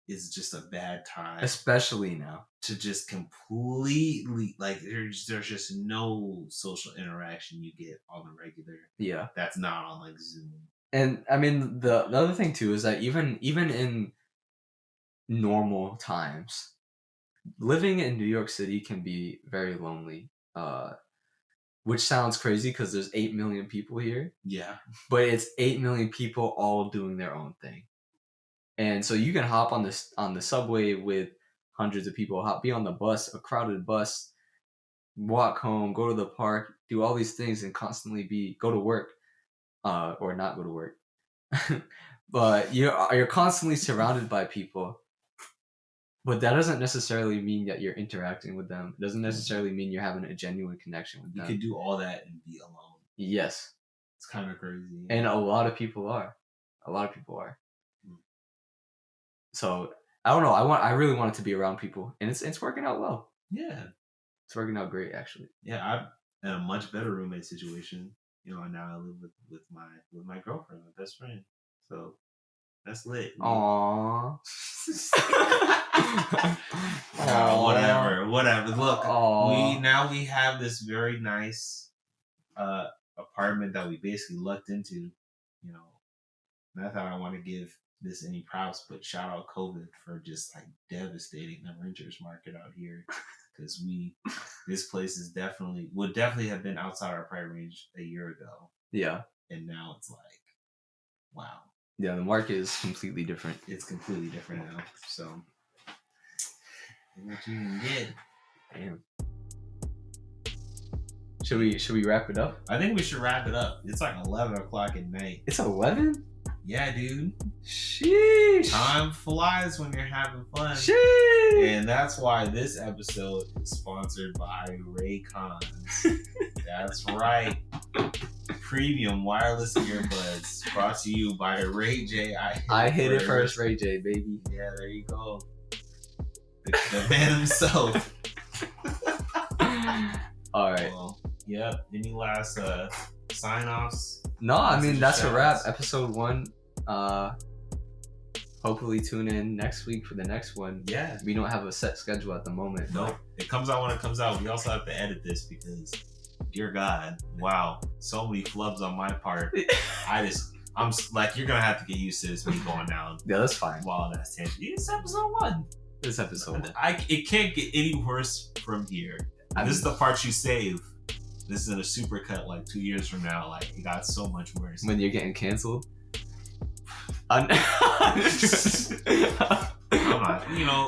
is just a bad time. Especially now. To just completely, like, there's just no social interaction you get on the regular. Yeah. That's not on, like, Zoom. And, I mean, the other thing, too, is that even in normal times, living in New York City can be very lonely. Which sounds crazy because there's 8 million people here. Yeah. But it's 8 million people all doing their own thing. And so you can hop on the subway with hundreds of people, be on the bus, a crowded bus, walk home, go to the park, do all these things and constantly go to work, or not go to work. But you're constantly surrounded by people. But that doesn't necessarily mean that you're interacting with them. It doesn't necessarily mean you're having a genuine connection with them. You could do all that and be alone. Yes. It's kind of crazy. And a lot of people are. So, I don't know. I really want it to be around people. And it's working out well. Yeah. It's working out great, actually. Yeah, I'm in a much better roommate situation. You know, now I live with my girlfriend, my best friend. So that's lit. Aww. Whatever. Look, we have this very nice apartment that we basically lucked into. You know, not that I want to give this any props, but shout out COVID for just like devastating the renters market out here. Because this place would definitely have been outside our price range a year ago. Yeah. And now it's like, wow. Yeah, the market is completely different. It's completely different now. So, what you can get. Damn. Should we wrap it up? I think we should wrap it up. It's like 11 o'clock at night. It's 11? Yeah, dude. Sheesh. Time flies when you're having fun. Sheesh. And that's why this episode is sponsored by Raycons. That's right. Premium wireless earbuds brought to you by Ray J. I hit it first, Ray J, baby. Yeah, there you go. The man himself. All right. Well, yep. Any last sign-offs? No, I mean, that's a wrap. Episode 1. Hopefully tune in next week for the next one. Yeah. We don't have a set schedule at the moment. Nope. It comes out when it comes out. We also have to edit this because, dear God, wow, so many flubs on my part. I'm like, you're gonna have to get used to this me going down. Yeah, that's fine. Wow, that's tangent. It's episode 1. This episode 1. It can't get any worse from here. This is the part you save. This is in a supercut like 2 years from now. Like, it got so much worse. When you're getting canceled? I'm not,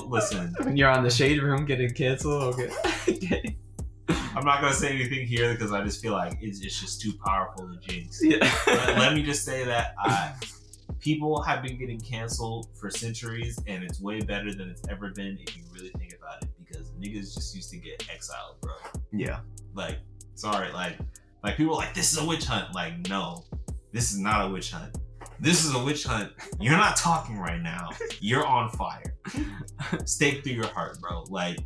listen. When you're on the Shade Room getting canceled, okay. I'm not gonna say anything here because I just feel like it's just too powerful to jinx. Yeah. Let me just say that people have been getting canceled for centuries, and it's way better than it's ever been if you really think about it, because niggas just used to get exiled, bro. Yeah. Like, sorry, like people are like, this is a witch hunt. Like, no, this is not a witch hunt. This is a witch hunt. You're not talking right now. You're on fire. Stake through your heart, bro. Like,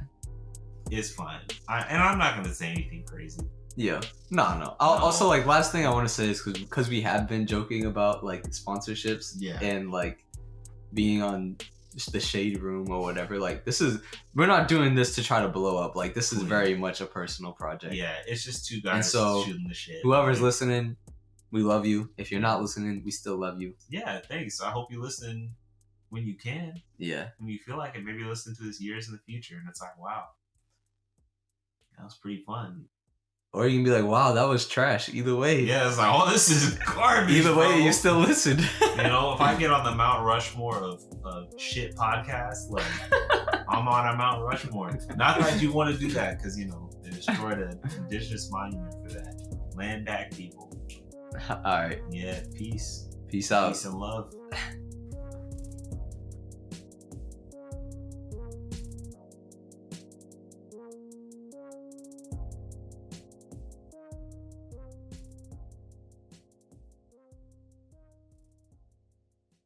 it's fine. And I'm not gonna say anything crazy. Yeah. No. Also, like, last thing I want to say is because we have been joking about like sponsorships, Yeah, and like being on the shade room or whatever. Like, we're not doing this to try to blow up. Like, this is very much a personal project. yeah. It's just two guys And so, shooting the shit. Whoever's listening, we love you. If you're not listening, we still love you. Yeah, thanks. I hope you listen when you can. Yeah. When you feel like it, maybe listen to this years in the future, and it's like, wow, that was pretty fun. Or you can be like, wow, that was trash. Either way. Yeah, it's like, oh, this is garbage. Either way, bro. you still listen. You know, if I get on the Mount Rushmore of shit podcasts, like, I'm on a Mount Rushmore. Not that you want to do that, because, you know, they destroyed an indigenous monument for that. Land back, people. All right. Yeah, peace. Peace out. Peace and love.